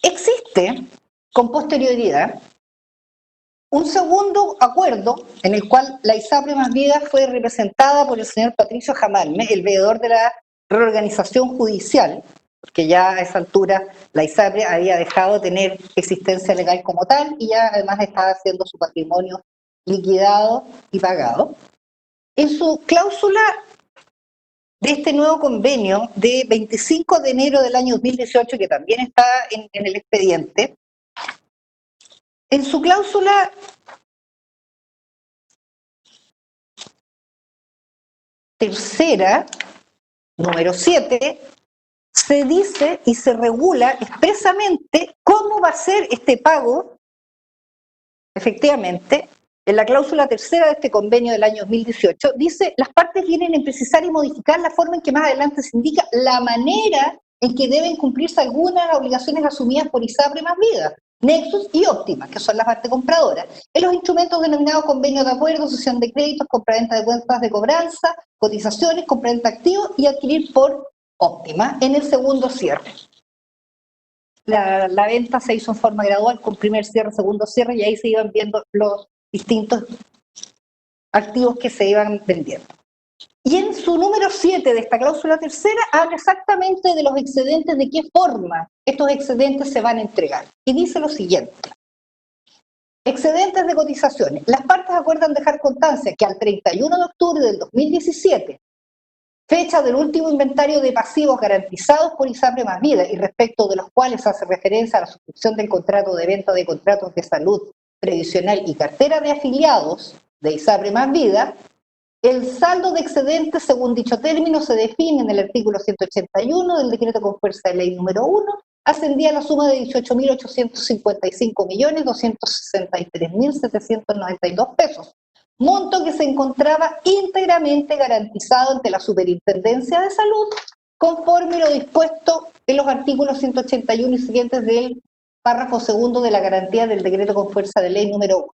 Existe, con posterioridad, Un segundo acuerdo en el cual la ISAPRE Más Vida fue representada por el señor Patricio Jamalme, el veedor de la reorganización judicial, porque ya a esa altura la ISAPRE había dejado de tener existencia legal como tal y ya además estaba haciendo su patrimonio liquidado y pagado. En su cláusula de este nuevo convenio de 25 de enero del año 2018, que también está en el expediente, en su cláusula tercera, número 7, se dice y se regula expresamente cómo va a ser este pago, efectivamente. En la cláusula tercera de este convenio del año 2018, dice, las partes vienen a precisar y modificar la forma en que más adelante se indica la manera en que deben cumplirse algunas de las obligaciones asumidas por ISAPRE Más Vida, Nexus y Óptima, que son las partes compradoras, en los instrumentos denominados convenios de acuerdo, cesión de créditos, compraventa de cuentas de cobranza, cotizaciones, compraventa de activos y adquirir por Óptima en el segundo cierre. La venta se hizo en forma gradual con primer cierre, segundo cierre, y ahí se iban viendo los distintos activos que se iban vendiendo. Y en su número 7 de esta cláusula tercera habla exactamente de los excedentes, de qué forma estos excedentes se van a entregar. Y dice lo siguiente: excedentes de cotizaciones. Las partes acuerdan dejar constancia que al 31 de octubre del 2017, fecha del último inventario de pasivos garantizados por ISAPRE Más Vida y respecto de los cuales hace referencia a la suscripción del contrato de venta de contratos de salud previsional y cartera de afiliados de ISAPRE Más Vida, el saldo de excedentes según dicho término se define en el artículo 181 del decreto con fuerza de ley número 1, ascendía a la suma de 18.855.263.792 pesos, monto que se encontraba íntegramente garantizado ante la Superintendencia de Salud, conforme lo dispuesto en los artículos 181 y siguientes del párrafo segundo de la garantía del decreto con fuerza de ley número 1.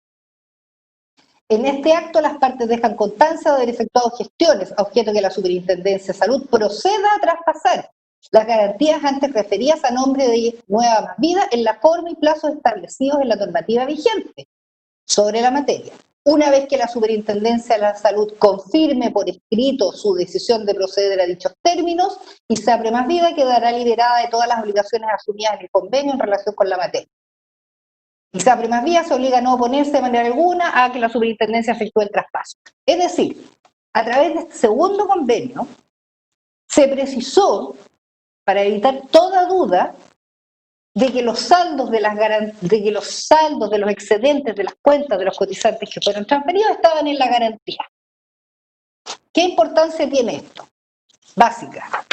En este acto, las partes dejan constancia de haber efectuado gestiones a objeto que la Superintendencia de Salud proceda a traspasar las garantías antes referidas a nombre de Nueva Más Vida en la forma y plazos establecidos en la normativa vigente sobre la materia. Una vez que la Superintendencia de la Salud confirme por escrito su decisión de proceder a dichos términos, ISAPRE Más Vida quedará liberada de todas las obligaciones asumidas en el convenio en relación con la materia. ISAPRE Más Vida se obliga a no oponerse de manera alguna a que la Superintendencia efectúe el traspaso. Es decir, a través de este segundo convenio, se precisó, para evitar toda duda, de que los saldos de los excedentes de las cuentas de los cotizantes que fueron transferidos estaban en la garantía. ¿Qué importancia tiene esto? Básica.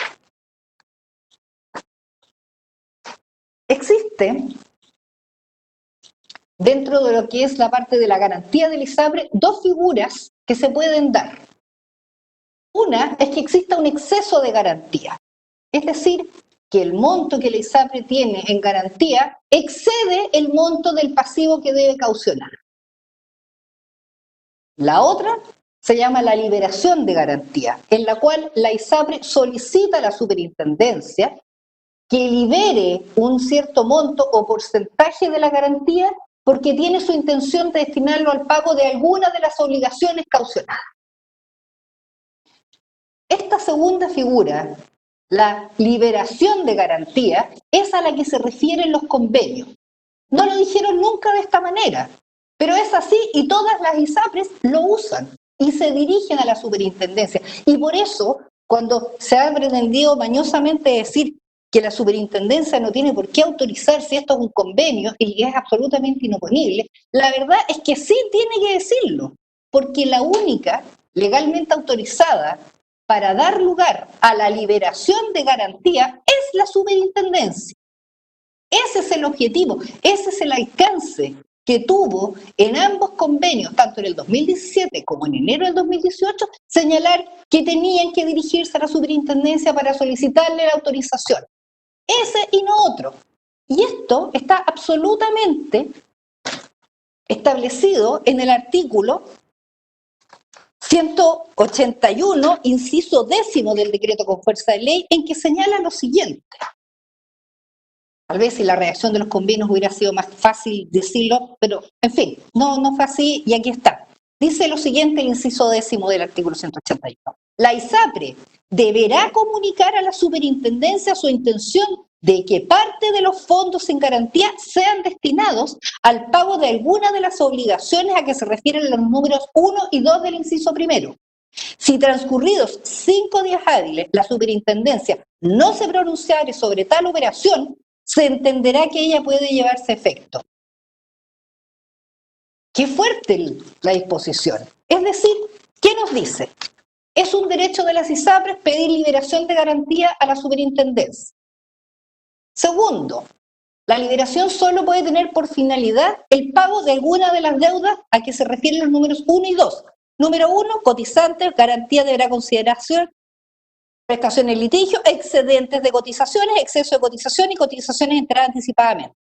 Existe, dentro de lo que es la parte de la garantía del ISAPRE, dos figuras que se pueden dar. Una es que exista un exceso de garantía, es decir, que el monto que la ISAPRE tiene en garantía excede el monto del pasivo que debe caucionar. La otra se llama la liberación de garantía, en la cual la ISAPRE solicita a la Superintendencia que libere un cierto monto o porcentaje de la garantía porque tiene su intención de destinarlo al pago de alguna de las obligaciones caucionadas. Esta segunda figura, la liberación de garantía, es a la que se refieren los convenios. No lo dijeron nunca de esta manera, pero es así y todas las ISAPRES lo usan y se dirigen a la Superintendencia. Y por eso, cuando se ha pretendido mañosamente decir que la Superintendencia no tiene por qué autorizar si esto es un convenio y es absolutamente inoponible, la verdad es que sí tiene que decirlo, porque la única legalmente autorizada para dar lugar a la liberación de garantía es la Superintendencia. Ese es el objetivo, ese es el alcance que tuvo en ambos convenios, tanto en el 2017 como en enero del 2018, señalar que tenían que dirigirse a la Superintendencia para solicitarle la autorización. Ese y no otro. Y esto está absolutamente establecido en el artículo 181, inciso 10 del decreto con fuerza de ley, en que señala lo siguiente. Tal vez si la redacción de los convenios hubiera sido más fácil decirlo, pero en fin, no fue así y aquí está. Dice lo siguiente el inciso 10º del artículo 181. La ISAPRE deberá comunicar a la superintendencia su intención de que parte de los fondos en garantía sean destinados al pago de alguna de las obligaciones a que se refieren los números 1 y 2 del inciso primero. Si transcurridos 5 días hábiles la superintendencia no se pronunciare sobre tal operación, se entenderá que ella puede llevarse a efecto. Qué fuerte la disposición. Es decir, ¿qué nos dice? Es un derecho de las ISAPRES pedir liberación de garantía a la superintendencia. Segundo, la liberación solo puede tener por finalidad el pago de alguna de las deudas a que se refieren los números 1 y 2. Número 1, cotizantes, garantía deberá consideración, prestaciones en litigio, excedentes de cotizaciones, exceso de cotización y cotizaciones entradas anticipadamente.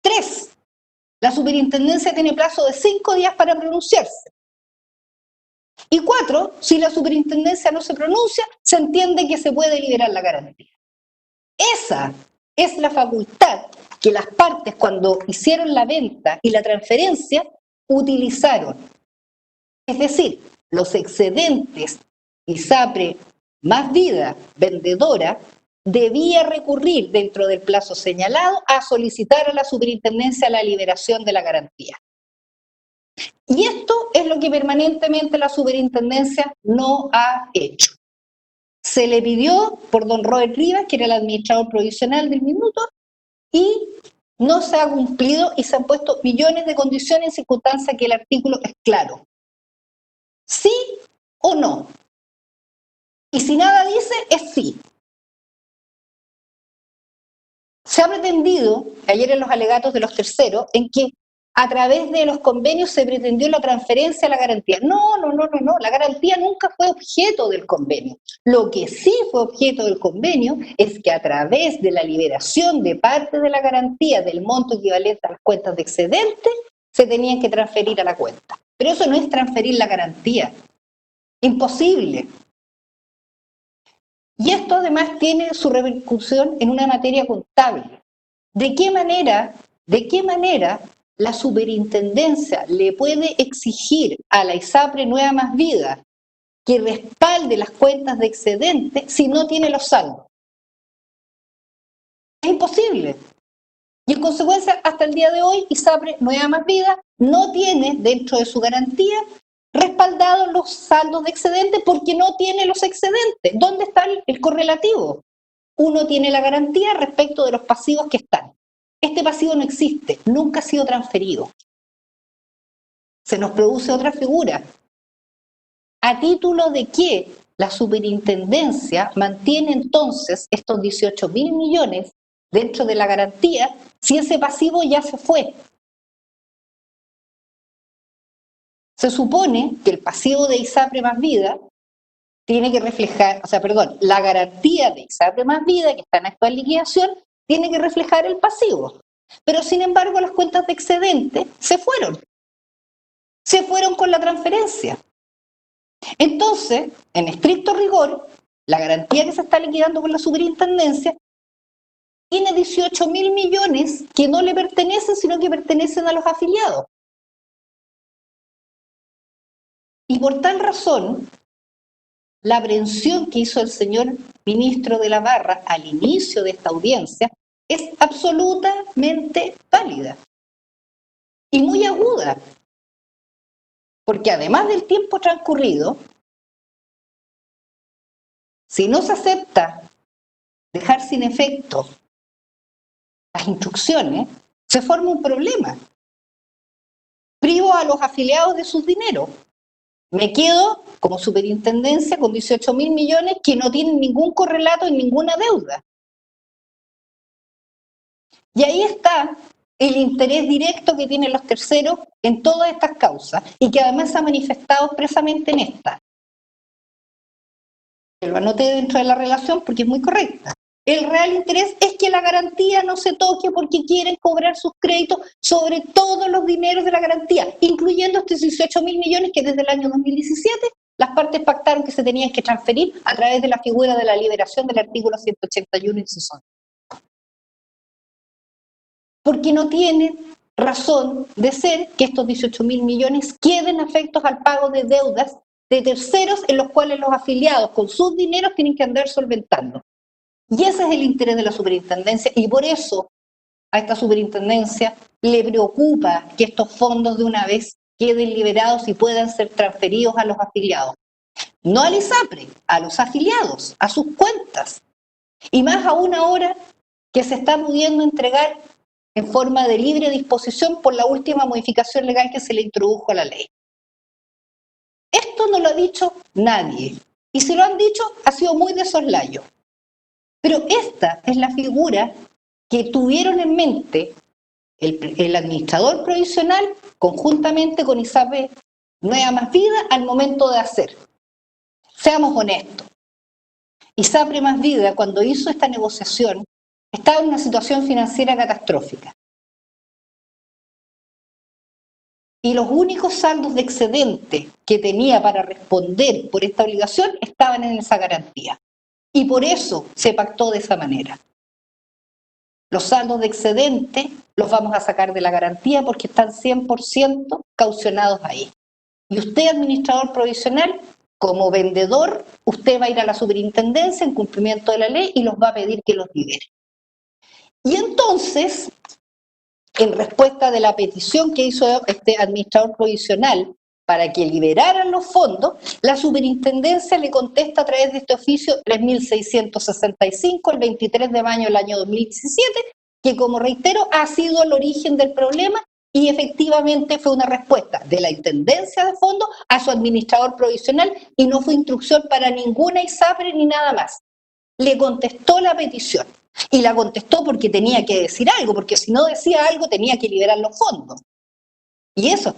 3. La superintendencia tiene plazo de 5 días para pronunciarse. Y 4, si la superintendencia no se pronuncia, se entiende que se puede liberar la garantía. Esa es la facultad que las partes, cuando hicieron la venta y la transferencia, utilizaron. Es decir, los excedentes ISAPRE más vida vendedora debía recurrir dentro del plazo señalado a solicitar a la superintendencia la liberación de la garantía. Y esto es lo que permanentemente la superintendencia no ha hecho. Se le pidió por don Robert Rivas, que era el administrador provisional del minuto, y no se ha cumplido y se han puesto millones de condiciones en circunstancias que el artículo es claro. ¿Sí o no? Y si nada dice, es sí. Se ha pretendido, ayer en los alegatos de los terceros, en que a través de los convenios se pretendió la transferencia de la garantía. No, la garantía nunca fue objeto del convenio. Lo que sí fue objeto del convenio es que a través de la liberación de parte de la garantía del monto equivalente a las cuentas de excedente, se tenían que transferir a la cuenta. Pero eso no es transferir la garantía. Imposible. Y esto además tiene su repercusión en una materia contable. ¿De qué manera la superintendencia le puede exigir a la ISAPRE Nueva Más Vida que respalde las cuentas de excedente si no tiene los saldos? Es imposible. Y en consecuencia, hasta el día de hoy, ISAPRE Nueva Más Vida no tiene dentro de su garantía respaldados los saldos de excedente porque no tiene los excedentes. ¿Dónde está el correlativo? Uno tiene la garantía respecto de los pasivos que están. Este pasivo no existe, nunca ha sido transferido. Se nos produce otra figura. ¿A título de qué la superintendencia mantiene entonces estos 18.000 millones dentro de la garantía si ese pasivo ya se fue? Se supone que el pasivo de ISAPRE Más Vida tiene que reflejar, la garantía de ISAPRE Más Vida, que está en actual liquidación, tiene que reflejar el pasivo. Pero sin embargo las cuentas de excedente se fueron con la transferencia. Entonces, en estricto rigor, la garantía que se está liquidando con la superintendencia tiene 18.000 millones que no le pertenecen, sino que pertenecen a los afiliados. Y por tal razón, la aprehensión que hizo el señor ministro de la Barra al inicio de esta audiencia es absolutamente válida y muy aguda, porque además del tiempo transcurrido, si no se acepta dejar sin efecto las instrucciones, se forma un problema. Privo a los afiliados de sus dineros. Me quedo como superintendencia con 18.000 millones que no tienen ningún correlato en ninguna deuda. Y ahí está el interés directo que tienen los terceros en todas estas causas y que además se ha manifestado expresamente en esta. Lo anoté dentro de la relación porque es muy correcta. El real interés es que la garantía no se toque porque quieren cobrar sus créditos sobre todos los dineros de la garantía, incluyendo estos 18.000 millones que desde el año 2017 las partes pactaron que se tenían que transferir a través de la figura de la liberación del artículo 181 inciso. porque no tiene razón de ser que estos 18.000 millones queden afectos al pago de deudas de terceros en los cuales los afiliados con sus dineros tienen que andar solventando. Y ese es el interés de la superintendencia, y por eso a esta superintendencia le preocupa que estos fondos de una vez queden liberados y puedan ser transferidos a los afiliados. No al ISAPRE, a los afiliados, a sus cuentas. Y más aún ahora que se está pudiendo entregar en forma de libre disposición por la última modificación legal que se le introdujo a la ley. Esto no lo ha dicho nadie. Y si lo han dicho, ha sido muy de soslayo. Pero esta es la figura que tuvieron en mente el administrador provisional conjuntamente con ISAPRE Nueva Más Vida al momento de hacer. Seamos honestos. ISAPRE Más Vida, cuando hizo esta negociación, estaba en una situación financiera catastrófica. Y los únicos saldos de excedente que tenía para responder por esta obligación estaban en esa garantía. Y por eso se pactó de esa manera. Los saldos de excedente los vamos a sacar de la garantía porque están 100% caucionados ahí. Y usted, administrador provisional, como vendedor, usted va a ir a la superintendencia en cumplimiento de la ley y los va a pedir que los libere. Y entonces, en respuesta de la petición que hizo este administrador provisional para que liberaran los fondos, la superintendencia le contesta a través de este oficio 3665, el 23 de mayo del año 2017, que, como reitero, ha sido el origen del problema y efectivamente fue una respuesta de la Intendencia de Fondos a su administrador provisional y no fue instrucción para ninguna ISAPRE ni nada más. Le contestó la petición y la contestó porque tenía que decir algo, porque si no decía algo tenía que liberar los fondos. Y eso.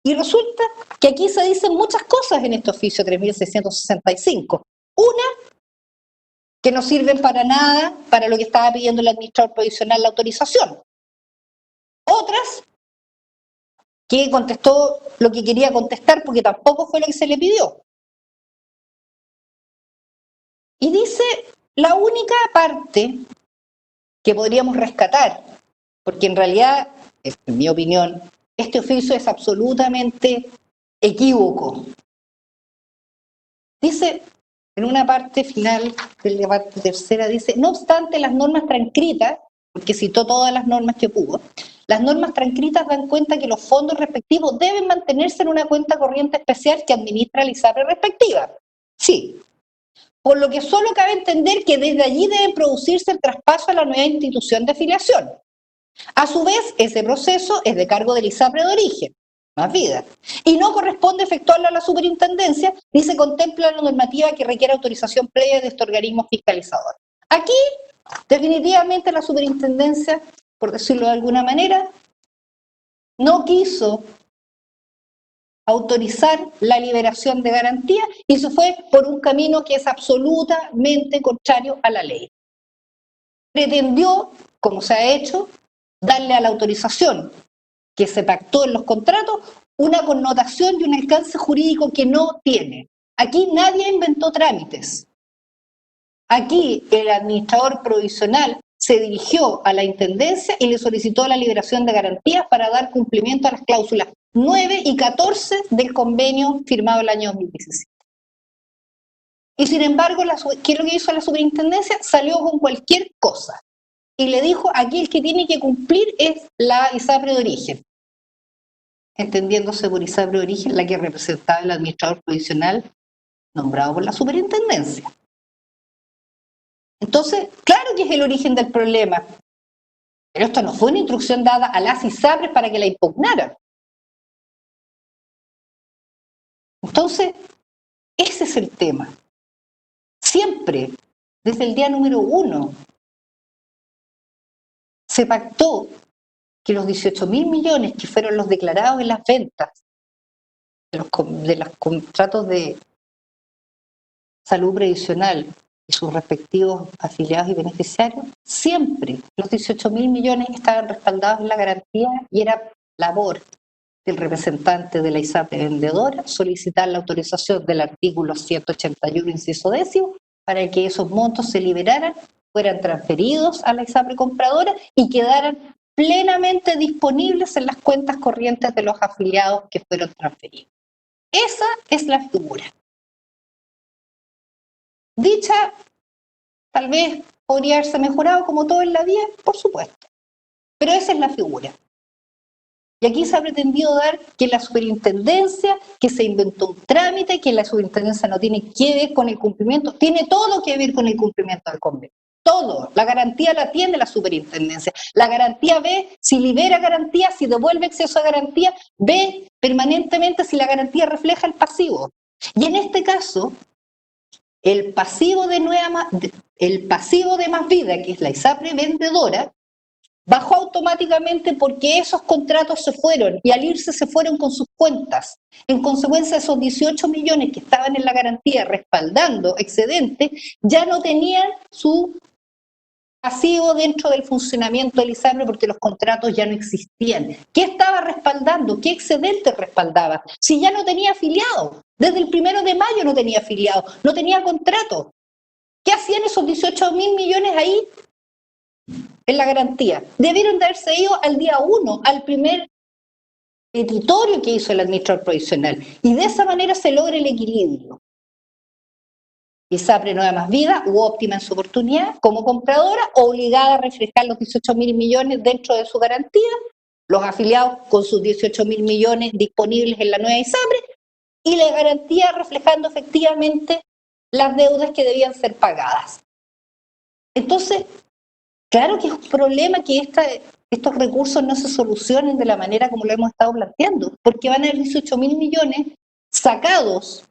Y resulta que aquí se dicen muchas cosas en este oficio 3665. Una, que no sirven para nada para lo que estaba pidiendo el administrador provisional la autorización. Otras, que contestó lo que quería contestar porque tampoco fue lo que se le pidió. Y dice la única parte que podríamos rescatar, porque en realidad, en mi opinión, este oficio es absolutamente equívoco. Dice, en una parte final de la parte tercera, dice, no obstante las normas transcritas, porque citó todas las normas que pudo, las normas transcritas dan cuenta que los fondos respectivos deben mantenerse en una cuenta corriente especial que administra la ISAPRE respectiva. Sí. Por lo que solo cabe entender que desde allí debe producirse el traspaso a la nueva institución de afiliación. A su vez, ese proceso es de cargo del ISAPRE de origen, Más Vida, y no corresponde efectuarlo a la superintendencia, ni se contempla la normativa que requiere autorización previa de este organismo fiscalizador. Aquí, definitivamente, la superintendencia, por decirlo de alguna manera, no quiso autorizar la liberación de garantía y se fue por un camino que es absolutamente contrario a la ley. Pretendió, como se ha hecho, darle a la autorización que se pactó en los contratos una connotación y un alcance jurídico que no tiene. Aquí nadie inventó trámites. Aquí el administrador provisional se dirigió a la Intendencia y le solicitó la liberación de garantías para dar cumplimiento a las cláusulas 9 y 14 del convenio firmado el año 2017. Y sin embargo, ¿qué es lo que hizo la superintendencia? Salió con cualquier cosa. Y le dijo, aquí el que tiene que cumplir es la ISAPRE de origen. Entendiéndose por ISAPRE de origen la que representaba el administrador provisional nombrado por la superintendencia. Entonces, claro que es el origen del problema. Pero esto no fue una instrucción dada a las ISAPRES para que la impugnaran. Entonces, ese es el tema. Siempre, desde el día número 1, se pactó que los 18.000 millones que fueron los declarados en las ventas de los contratos de salud previsional y sus respectivos afiliados y beneficiarios, siempre los 18.000 millones estaban respaldados en la garantía y era labor del representante de la ISAPRE vendedora solicitar la autorización del artículo 181, inciso 10, para que esos montos se liberaran, fueran transferidos a la ISAPRE compradora y quedaran plenamente disponibles en las cuentas corrientes de los afiliados que fueron transferidos. Esa es la figura. Dicha, tal vez podría haberse mejorado como todo en la vida, por supuesto, pero esa es la figura. Y aquí se ha pretendido dar que la superintendencia, que se inventó un trámite, que la superintendencia no tiene que ver con el cumplimiento, tiene todo que ver con el cumplimiento del convenio. Todo. La garantía la tiene la superintendencia. La garantía ve si libera garantía, si devuelve exceso de garantía, ve permanentemente si la garantía refleja el pasivo. Y en este caso, el pasivo de Más Vida, que es la ISAPRE vendedora, bajó automáticamente porque esos contratos se fueron y al irse se fueron con sus cuentas. En consecuencia, esos 18 millones que estaban en la garantía respaldando excedente ya no tenían su pasivo dentro del funcionamiento del ISAPRE porque los contratos ya no existían. ¿Qué estaba respaldando? ¿Qué excedente respaldaba? Si ya no tenía afiliado. Desde el 1 de mayo no tenía afiliado, no tenía contrato. ¿Qué hacían esos 18.000 millones ahí? En la garantía. Debieron de haberse ido al día 1, al primer petitorio que hizo el administrador provisional. Y de esa manera se logra el equilibrio. ISAPRE Nueva Más Vida u óptima en su oportunidad, como compradora, obligada a reflejar los 18.000 millones dentro de su garantía, los afiliados con sus 18.000 millones disponibles en la nueva ISAPRE, y la garantía reflejando efectivamente las deudas que debían ser pagadas. Entonces, claro que es un problema que estos recursos no se solucionen de la manera como lo hemos estado planteando, porque van a haber 18.000 millones sacados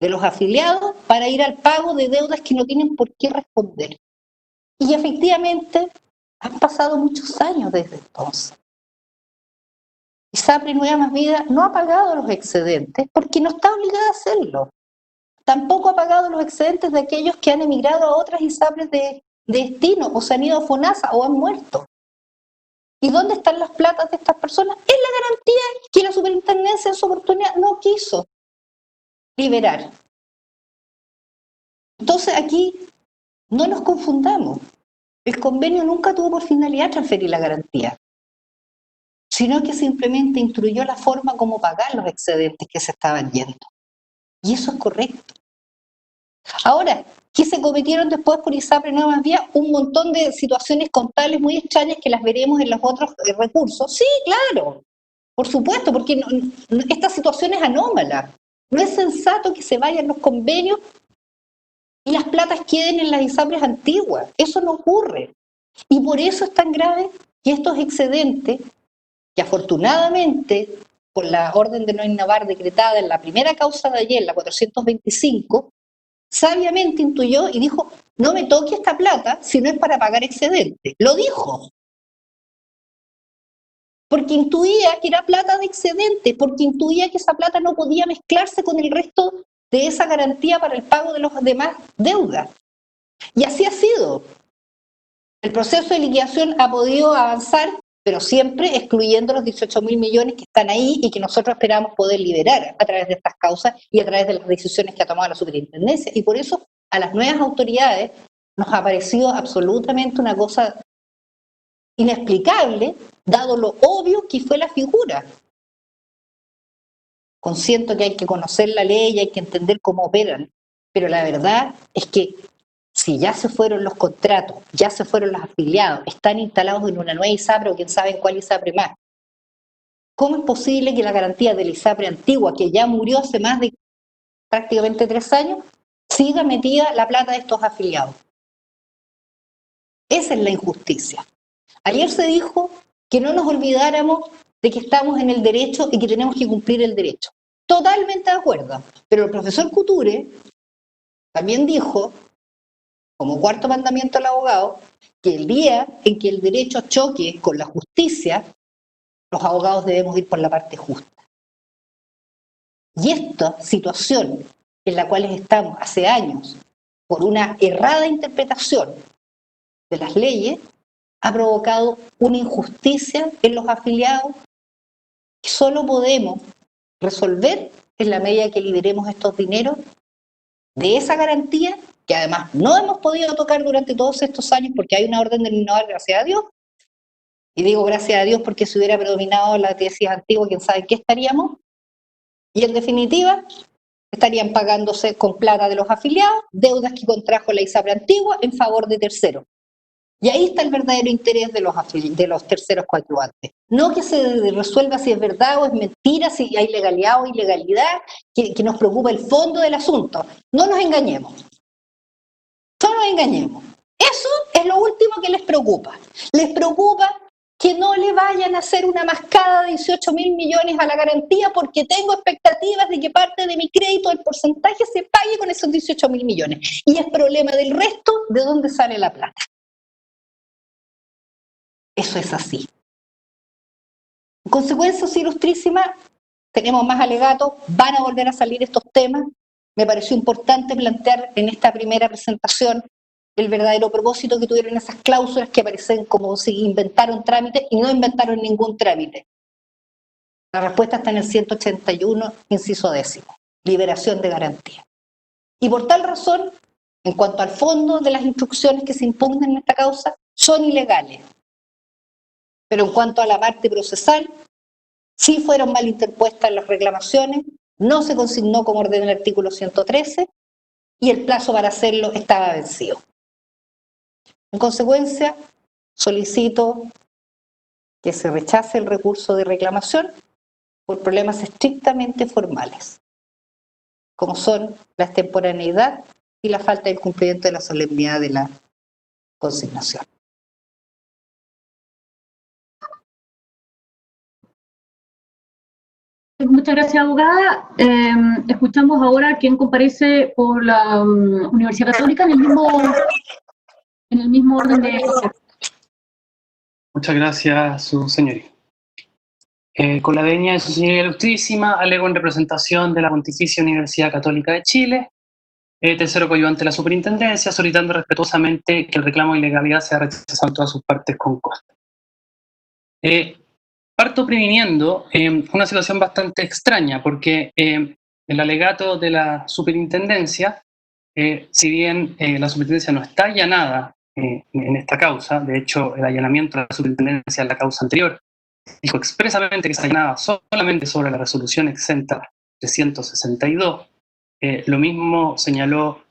de los afiliados para ir al pago de deudas que no tienen por qué responder. Y efectivamente han pasado muchos años desde entonces. ISAPRE Nueva Más Vida no ha pagado los excedentes porque no está obligada a hacerlo. Tampoco ha pagado los excedentes de aquellos que han emigrado a otras ISAPRES de destino o se han ido a FONASA o han muerto. ¿Y dónde están las platas de estas personas? Es la garantía que la superintendencia en su oportunidad no quiso liberar. Entonces aquí no nos confundamos. El convenio nunca tuvo por finalidad transferir la garantía, sino que simplemente instruyó la forma como pagar los excedentes que se estaban yendo. Y eso es correcto. Ahora, ¿qué se cometieron después por ISAPRE Nueva Más Vida? Un montón de situaciones contables muy extrañas que las veremos en los otros recursos. Sí, claro, por supuesto, porque esta situación es anómala. No es sensato que se vayan los convenios y las platas queden en las ISAPRES antiguas. Eso no ocurre. Y por eso es tan grave que estos excedentes, que afortunadamente, por la orden de no innovar decretada en la primera causa de ayer, la 425, sabiamente intuyó y dijo, no me toque esta plata si no es para pagar excedente. Lo dijo. Porque intuía que era plata de excedente, porque intuía que esa plata no podía mezclarse con el resto de esa garantía para el pago de los demás deudas. Y así ha sido. El proceso de liquidación ha podido avanzar, pero siempre excluyendo los 18.000 millones que están ahí y que nosotros esperamos poder liberar a través de estas causas y a través de las decisiones que ha tomado la superintendencia. Y por eso a las nuevas autoridades nos ha parecido absolutamente una cosa inexplicable, dado lo obvio que fue la figura. Consciento que hay que conocer la ley y hay que entender cómo operan, pero la verdad es que si ya se fueron los contratos, ya se fueron los afiliados, están instalados en una nueva ISAPRE o quién sabe en cuál ISAPRE más, ¿cómo es posible que la garantía de la ISAPRE antigua, que ya murió hace más de prácticamente 3 años, siga metida la plata de estos afiliados? Esa es la injusticia. Ayer se dijo que no nos olvidáramos de que estamos en el derecho y que tenemos que cumplir el derecho. Totalmente de acuerdo. Pero el profesor Couture también dijo, como cuarto mandamiento del abogado, que el día en que el derecho choque con la justicia, los abogados debemos ir por la parte justa. Y esta situación en la cual estamos hace años, por una errada interpretación de las leyes, ha provocado una injusticia en los afiliados que solo podemos resolver en la medida que liberemos estos dineros de esa garantía, que además no hemos podido tocar durante todos estos años porque hay una orden de innovar, gracias a Dios, Y digo gracias a Dios porque si hubiera predominado la tesis antigua, quién sabe qué estaríamos. Y en definitiva, estarían pagándose con plata de los afiliados, deudas que contrajo la ISAPRE antigua en favor de terceros. Y ahí está el verdadero interés de los terceros coadyuvantes. No que se resuelva si es verdad o es mentira, si hay legalidad o ilegalidad, que nos preocupa el fondo del asunto. No nos engañemos. No nos engañemos. Eso es lo último que les preocupa. Les preocupa que no le vayan a hacer una mascada de 18.000 millones a la garantía porque tengo expectativas de que parte de mi crédito, el porcentaje, se pague con esos 18.000 millones. Y es problema del resto de dónde sale la plata. Eso es así. En consecuencia, ilustrísima, tenemos más alegatos, van a volver a salir estos temas. Me pareció importante plantear en esta primera presentación el verdadero propósito que tuvieron esas cláusulas que parecen como si inventaron trámites y no inventaron ningún trámite. La respuesta está en el 181, inciso 10, liberación de garantía. Y por tal razón, en cuanto al fondo de las instrucciones que se impugnan en esta causa, son ilegales. Pero en cuanto a la parte procesal, sí fueron mal interpuestas las reclamaciones, no se consignó como ordena el artículo 113 y el plazo para hacerlo estaba vencido. En consecuencia, solicito que se rechace el recurso de reclamación por problemas estrictamente formales, como son la extemporaneidad y la falta del cumplimiento de la solemnidad de la consignación.
Muchas gracias, abogada. Escuchamos ahora a quien comparece por la Universidad Católica en el mismo orden de...
Muchas gracias, su señoría. Con la venia de su señoría ilustrísima, alego en representación de la Pontificia Universidad Católica de Chile, tercero coadyuvante de la superintendencia, solicitando respetuosamente que el reclamo de ilegalidad sea rechazado en todas sus partes con costa. Parto previniendo una situación bastante extraña, porque el alegato de la superintendencia, si bien la superintendencia no está allanada en esta causa, de hecho el allanamiento de la superintendencia en la causa anterior dijo expresamente que se allanaba solamente sobre la resolución exenta 362, lo mismo señaló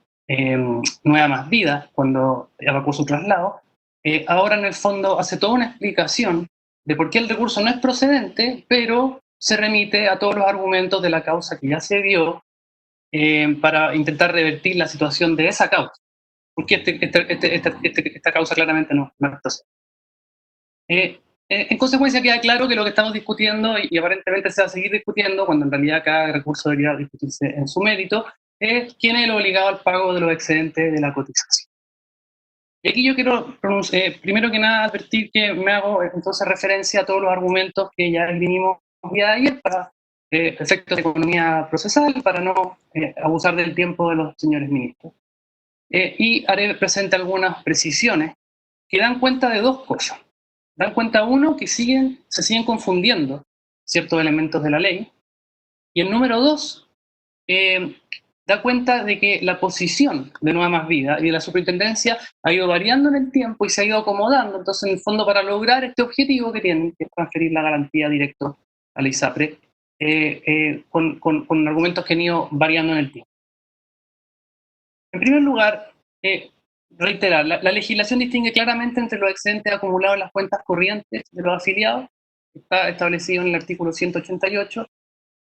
Nueva Más Vida cuando evacuó su traslado, ahora en el fondo hace toda una explicación de por qué el recurso no es procedente, pero se remite a todos los argumentos de la causa que ya se dio para intentar revertir la situación de esa causa. Porque esta causa claramente no es procedente. En consecuencia queda claro que lo que estamos discutiendo, y aparentemente se va a seguir discutiendo, cuando en realidad cada recurso debería discutirse en su mérito, es quién es el obligado al pago de los excedentes de la cotización. Y aquí yo quiero, primero que nada, advertir que me hago entonces referencia a todos los argumentos que ya vinimos el día de ayer para efectos de economía procesal, para no abusar del tiempo de los señores ministros. Y haré presente algunas precisiones que dan cuenta de dos cosas. Dan cuenta, uno, que se siguen confundiendo ciertos elementos de la ley, y el número dos, da cuenta de que la posición de Nueva Más Vida y de la superintendencia ha ido variando en el tiempo y se ha ido acomodando, entonces en el fondo para lograr este objetivo que tienen, que es transferir la garantía directo a la ISAPRE, con argumentos que han ido variando en el tiempo. En primer lugar, reiterar, la legislación distingue claramente entre los excedentes acumulados en las cuentas corrientes de los afiliados, que está establecido en el artículo 188,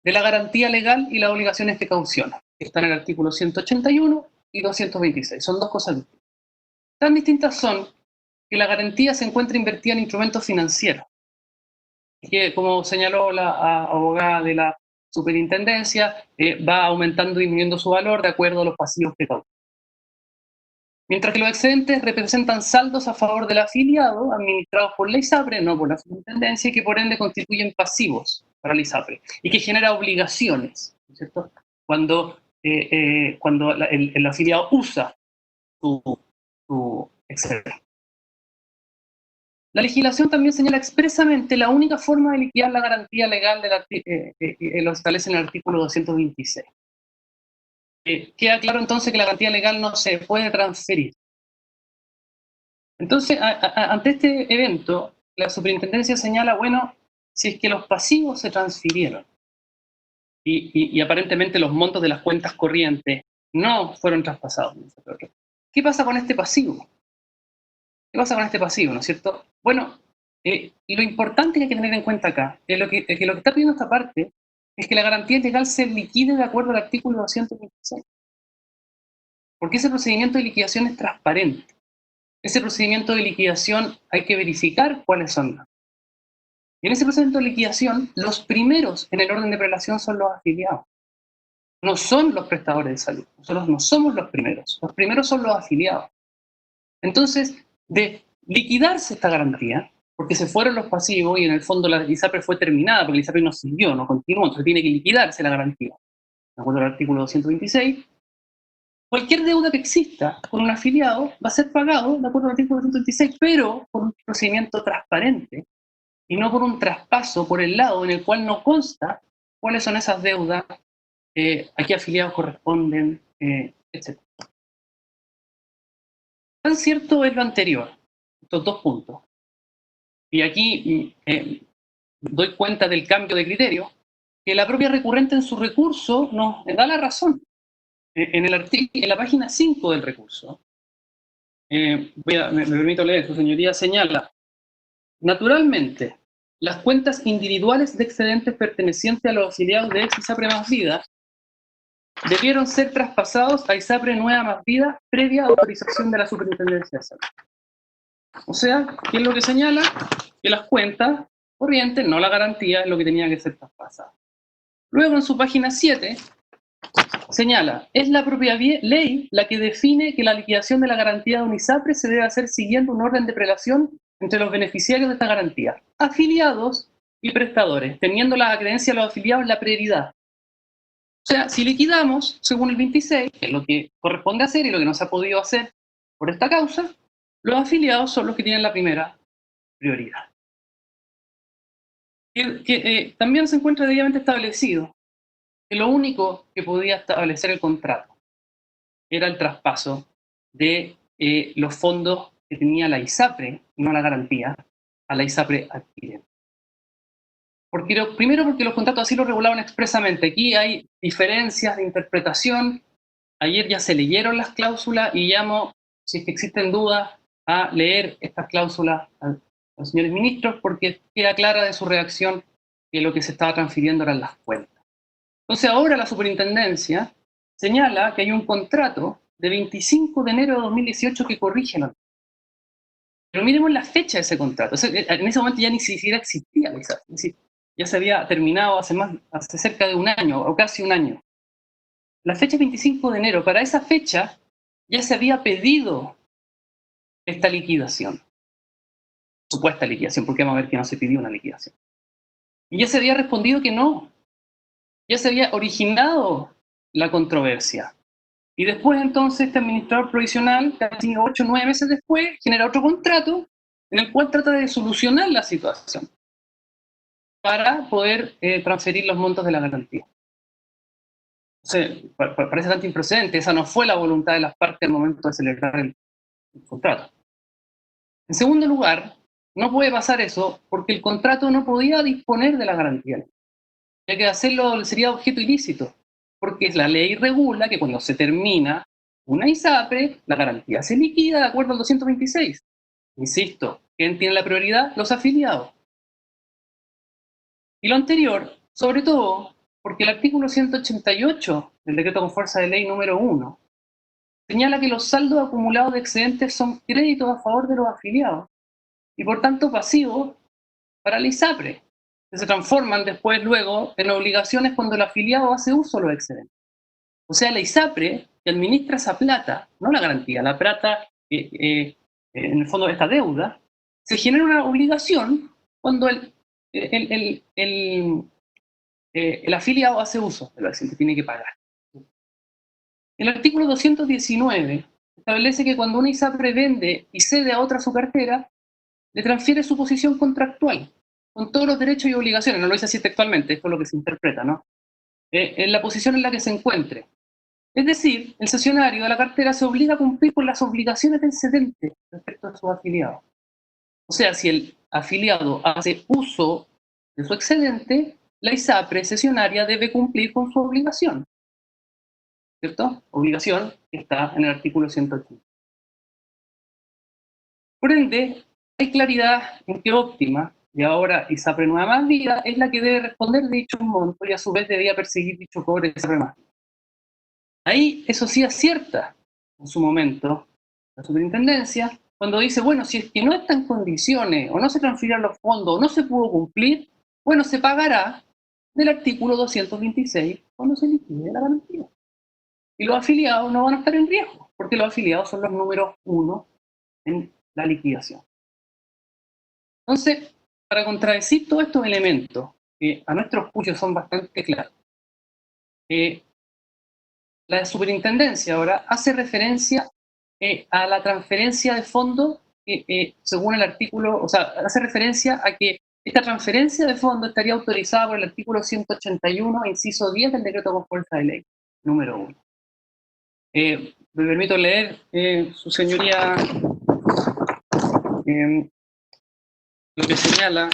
de la garantía legal y las obligaciones que cautiona, que están en el artículo 181 y 226. Son dos cosas distintas. Tan distintas son que la garantía se encuentra invertida en instrumentos financieros, que, como señaló la abogada de la superintendencia, va aumentando y disminuyendo su valor de acuerdo a los pasivos que causa. Mientras que los excedentes representan saldos a favor del afiliado administrados por la ISAPRE, no por la superintendencia, y que por ende constituyen pasivos para la ISAPRE y que genera obligaciones, ¿cierto? Cuando el afiliado usa su excedente. La legislación también señala expresamente la única forma de liquidar la garantía legal lo establece en el artículo 226. Queda claro entonces que la garantía legal no se puede transferir. Entonces, ante este evento, la superintendencia señala, bueno, si es que los pasivos se transfirieron y aparentemente los montos de las cuentas corrientes no fueron traspasados, ¿qué pasa con este pasivo? ¿Qué pasa con este pasivo, no es cierto? Bueno, lo importante que hay que tener en cuenta acá es que lo que está pidiendo esta parte es que la garantía legal se liquide de acuerdo al artículo 226. Porque ese procedimiento de liquidación es transparente. Ese procedimiento de liquidación hay que verificar cuáles son. Y en ese procedimiento de liquidación, los primeros en el orden de prelación son los afiliados. No son los prestadores de salud. Nosotros no somos los primeros. Los primeros son los afiliados. Entonces, de liquidarse esta garantía, porque se fueron los pasivos y en el fondo la ISAPRE fue terminada, porque la ISAPRE no siguió, no continuó, entonces tiene que liquidarse la garantía. De acuerdo al artículo 226, cualquier deuda que exista con un afiliado va a ser pagado de acuerdo al artículo 226, pero por un procedimiento transparente y no por un traspaso por el lado en el cual no consta cuáles son esas deudas, a qué afiliados corresponden, etc. Tan cierto es lo anterior, estos dos puntos. Y aquí doy cuenta del cambio de criterio, que la propia recurrente en su recurso nos da la razón. En la página 5 del recurso, me permito leer, su señoría señala, naturalmente, las cuentas individuales de excedentes pertenecientes a los afiliados de ex-ISAPRE Más Vida debieron ser traspasados a ISAPRE Nueva Más Vida previa autorización de la Superintendencia de Salud. O sea, ¿qué es lo que señala? Que las cuentas corrientes, no la garantía, es lo que tenía que ser traspasado. Luego, en su página 7, señala, es la propia ley la que define que la liquidación de la garantía de un ISAPRE se debe hacer siguiendo un orden de prelación entre los beneficiarios de esta garantía, afiliados y prestadores, teniendo la creencia de los afiliados la prioridad. O sea, si liquidamos, según el 26, que es lo que corresponde hacer y lo que no se ha podido hacer por esta causa, los afiliados son los que tienen la primera prioridad. También se encuentra debidamente establecido que lo único que podía establecer el contrato era el traspaso de los fondos que tenía la ISAPRE, no la garantía, a la ISAPRE adquirente. Primero porque los contratos así lo regulaban expresamente. Aquí hay diferencias de interpretación. Ayer ya se leyeron las cláusulas y llamo, si es que existen dudas, a leer estas cláusulas a los señores ministros, porque queda clara de su reacción que lo que se estaba transfiriendo eran las cuentas. Entonces ahora la superintendencia señala que hay un contrato de 25 de enero de 2018 que corrige la. Pero miremos la fecha de ese contrato. En ese momento ya ni siquiera existía la ISAPRE. Es decir, ya se había terminado hace cerca de un año, o casi un año. La fecha es 25 de enero. Para esa fecha ya se había pedido esta liquidación. Supuesta liquidación, porque vamos a ver que no se pidió una liquidación. Y ya se había respondido que no. Ya se había originado la controversia. Y después entonces este administrador provisional, casi 8 o 9 meses después, genera otro contrato en el cual trata de solucionar la situación para poder transferir los montos de la garantía. O sea, parece tanto improcedente, esa no fue la voluntad de las partes al momento de celebrar el contrato. En segundo lugar, no puede pasar eso porque el contrato no podía disponer de la garantía. Ya que hacerlo sería objeto ilícito, porque la ley regula que cuando se termina una ISAPRE, la garantía se liquida de acuerdo al 226. Insisto, ¿quién tiene la prioridad? Los afiliados. Y lo anterior, sobre todo, porque el artículo 188 del decreto con fuerza de ley número 1 señala que los saldos acumulados de excedentes son créditos a favor de los afiliados y por tanto pasivos para la ISAPRE, que se transforman después luego en obligaciones cuando el afiliado hace uso de los excedentes. O sea, la ISAPRE que administra esa plata, no la garantía, la plata, en el fondo de esta deuda, se genera una obligación cuando el afiliado hace uso de los excedentes, tiene que pagar. El artículo 219 establece que cuando una ISAPRE vende y cede a otra su cartera, le transfiere su posición contractual, con todos los derechos y obligaciones, no lo dice así textualmente, esto es lo que se interpreta, ¿no? En la posición en la que se encuentre. Es decir, el cesionario de la cartera se obliga a cumplir con las obligaciones del cedente respecto a sus afiliados. O sea, si el afiliado hace uso de su excedente, la ISAPRE cesionaria debe cumplir con su obligación, ¿cierto? Obligación que está en el artículo 180. Por ende, hay claridad en que Óptima, y ahora ISAPRE Nueva Más Vida, es la que debe responder de dicho monto y a su vez debía perseguir dicho cobre de ISAPRE Más Vida. Ahí, eso sí acierta en su momento la superintendencia, cuando dice, bueno, si es que no está en condiciones, o no se transfirieron los fondos, o no se pudo cumplir, bueno, se pagará del artículo 226 cuando se liquide la garantía. Y los afiliados no van a estar en riesgo, porque los afiliados son los números 1 en la liquidación. Entonces, para contradecir todos estos elementos, que a nuestros juicios son bastante claros, la superintendencia ahora hace referencia a la transferencia de fondos según el artículo, o sea, hace referencia a que esta transferencia de fondos estaría autorizada por el artículo 181, inciso 10 del decreto con fuerza de ley, número 1. Me permito leer, su señoría, lo que señala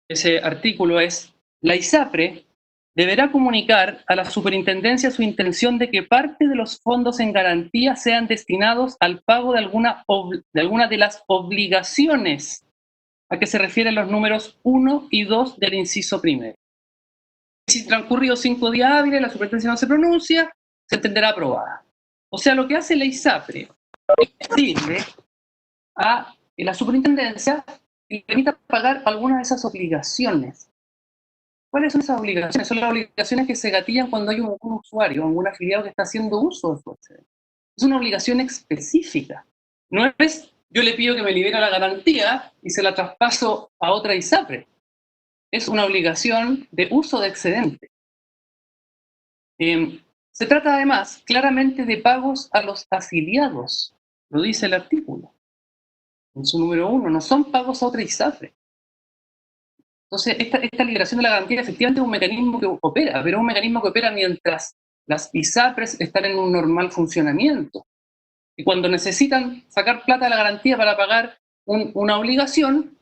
ese artículo es: la ISAPRE deberá comunicar a la superintendencia su intención de que parte de los fondos en garantía sean destinados al pago de alguna de las obligaciones a que se refieren los números 1 y 2 del inciso primero. Si transcurridos 5 días hábiles la superintendencia no se pronuncia, se entenderá aprobada. O sea, lo que hace la ISAPRE es decirle a la superintendencia que le permita pagar algunas de esas obligaciones. ¿Cuáles son esas obligaciones? Son las obligaciones que se gatillan cuando hay un usuario o un afiliado que está haciendo uso de su excedente. Es una obligación específica. No es yo le pido que me libere la garantía y se la traspaso a otra ISAPRE. Es una obligación de uso de excedente. Se trata además claramente de pagos a los afiliados, lo dice el artículo. En su número 1, no son pagos a otra ISAPRE. Entonces, esta liberación de la garantía efectivamente es un mecanismo que opera, pero es un mecanismo que opera mientras las ISAPRES están en un normal funcionamiento. Y cuando necesitan sacar plata de la garantía para pagar una obligación,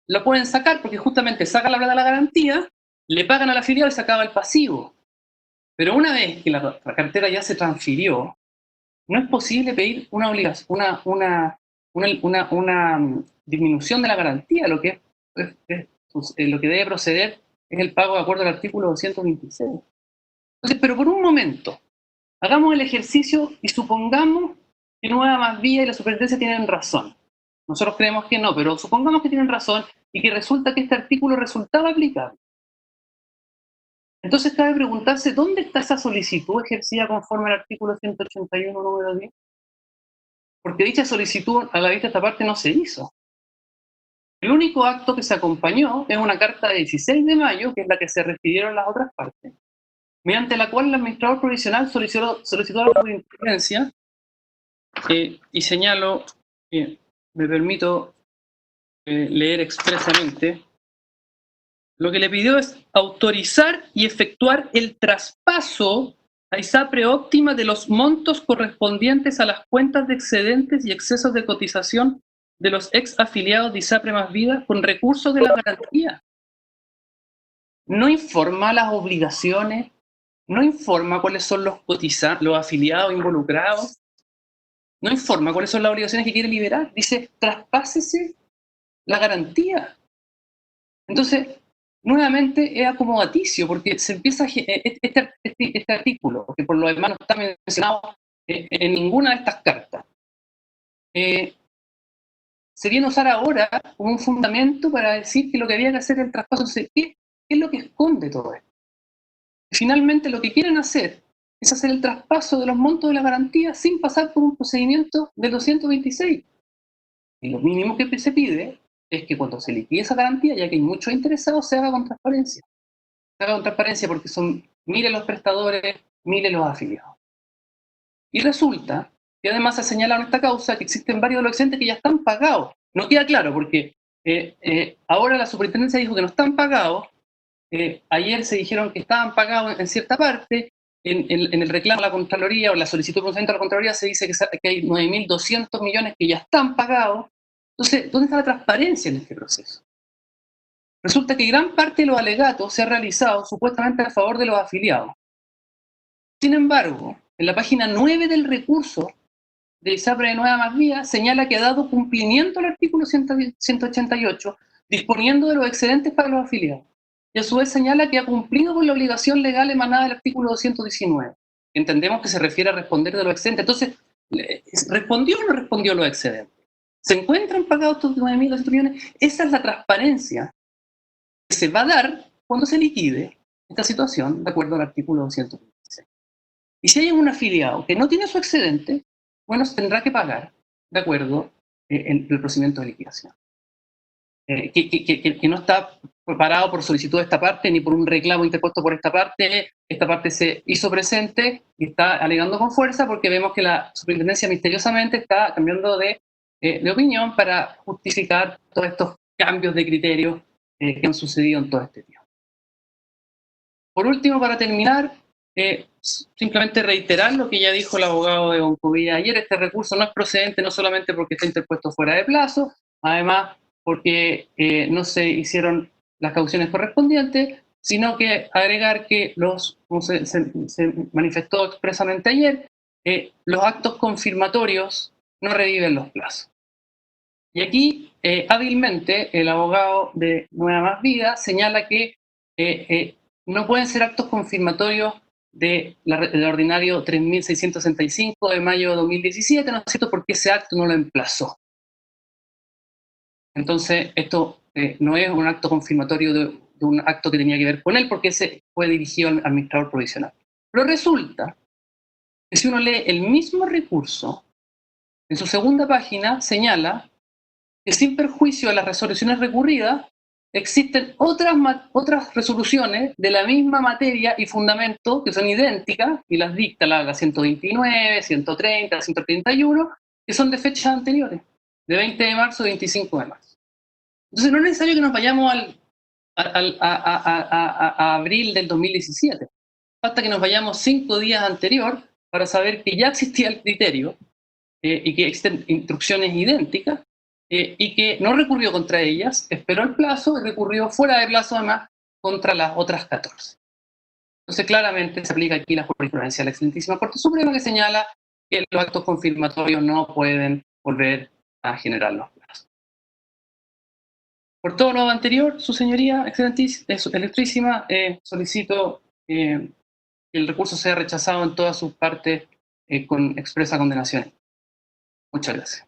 lo pueden sacar porque justamente sacan la plata de la garantía, le pagan al afiliado y se acaba el pasivo. Pero una vez que la cartera ya se transfirió, no es posible pedir una disminución de la garantía. Lo que debe proceder es el pago de acuerdo al artículo 226. Entonces, pero por un momento, hagamos el ejercicio y supongamos que Nueva Más Vida y la superintendencia tienen razón. Nosotros creemos que no, pero supongamos que tienen razón y que resulta que este artículo resultaba aplicable. Entonces cabe preguntarse, ¿dónde está esa solicitud ejercida conforme al artículo 181, número 10? Porque dicha solicitud, a la vista de esta parte, no se hizo. El único acto que se acompañó es una carta de 16 de mayo, que es la que se refirieron las otras partes, mediante la cual el administrador provisional solicitó a la superintendencia, y señalo, me permito leer expresamente, lo que le pidió es autorizar y efectuar el traspaso a ISAPRE Óptima de los montos correspondientes a las cuentas de excedentes y excesos de cotización de los ex afiliados de ISAPRE Más Vida con recursos de la garantía. No informa las obligaciones, no informa cuáles son los afiliados involucrados, no informa cuáles son las obligaciones que quiere liberar. Dice, traspásese la garantía. Entonces, nuevamente es acomodaticio, porque se empieza este artículo, que por lo demás no está mencionado en ninguna de estas cartas. Se viene a usar ahora como un fundamento para decir que lo que había que hacer era el traspaso. Entonces, ¿qué es lo que esconde todo esto? Finalmente lo que quieren hacer es hacer el traspaso de los montos de la garantía sin pasar por un procedimiento del 226. Y lo mínimo que se pide es que cuando se liquide esa garantía, ya que hay muchos interesados, se haga con transparencia. Se haga con transparencia porque son miles los prestadores, miles los afiliados. Y resulta que además se ha señalado en esta causa que existen varios de los excedentes que ya están pagados. No queda claro porque ahora la superintendencia dijo que no están pagados. Ayer se dijeron que estaban pagados en cierta parte. En el reclamo a la Contraloría o la solicitud de procedimiento a la Contraloría se dice que hay 9.200 millones que ya están pagados. Entonces, ¿dónde está la transparencia en este proceso? Resulta que gran parte de los alegatos se ha realizado supuestamente a favor de los afiliados. Sin embargo, en la página 9 del recurso de ISAPRE de Nueva Más Vida señala que ha dado cumplimiento al artículo 188, disponiendo de los excedentes para los afiliados. Y a su vez señala que ha cumplido con la obligación legal emanada del artículo 219. Entendemos que se refiere a responder de los excedentes. Entonces, ¿respondió o no respondió los excedentes? ¿Se encuentran pagados estos 9.200 millones? Esa es la transparencia que se va a dar cuando se liquide esta situación de acuerdo al artículo 226. Y si hay un afiliado que no tiene su excedente, bueno, se tendrá que pagar de acuerdo en el procedimiento de liquidación. Que no está preparado por solicitud de esta parte ni por un reclamo interpuesto por esta parte se hizo presente y está alegando con fuerza porque vemos que la superintendencia misteriosamente está cambiando de opinión para justificar todos estos cambios de criterio que han sucedido en todo este tiempo. Por último, para terminar, simplemente reiterar lo que ya dijo el abogado de Oncovida ayer. Este recurso no es procedente no solamente porque está interpuesto fuera de plazo, además porque no se hicieron las cauciones correspondientes, sino que agregar que como se manifestó expresamente ayer, los actos confirmatorios no reviven los plazos. Y aquí, hábilmente, el abogado de Nueva Más Vida señala que no pueden ser actos confirmatorios del ordinario 3.665 de mayo de 2017, ¿no es cierto?, porque ese acto no lo emplazó. Entonces, esto no es un acto confirmatorio de un acto que tenía que ver con él, porque ese fue dirigido al administrador provisional. Pero resulta que si uno lee el mismo recurso, en su segunda página señala que sin perjuicio de las resoluciones recurridas, existen otras resoluciones de la misma materia y fundamento que son idénticas, y las dicta la 129, 130, 131, que son de fechas anteriores, de 20 de marzo y 25 de marzo. Entonces no es necesario que nos vayamos a abril del 2017. Basta que nos vayamos 5 días anterior para saber que ya existía el criterio y que existen instrucciones idénticas y que no recurrió contra ellas, esperó el plazo y recurrió fuera de plazo además contra las otras 14. Entonces claramente se aplica aquí la jurisprudencia de la excelentísima Corte Suprema, que señala que los actos confirmatorios no pueden volver a generar los plazos. Por todo lo anterior, su señoría ilustrísima, solicito que el recurso sea rechazado en todas sus partes con expresa condenación. Muchas gracias.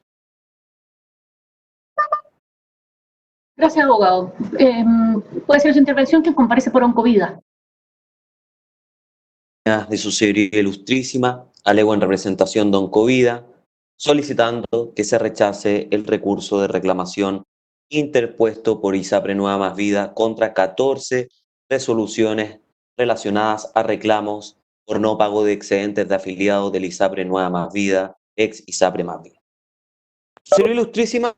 Gracias, abogado. Puede ser su intervención que comparece por Oncovida.
De su señoría ilustrísima, alego en representación de Oncovida, solicitando que se rechace el recurso de reclamación interpuesto por ISAPRE Nueva Más Vida contra 14 resoluciones relacionadas a reclamos por no pago de excedentes de afiliados del ISAPRE Nueva Más Vida, ex ISAPRE Más Vida. Señoría ilustrísima,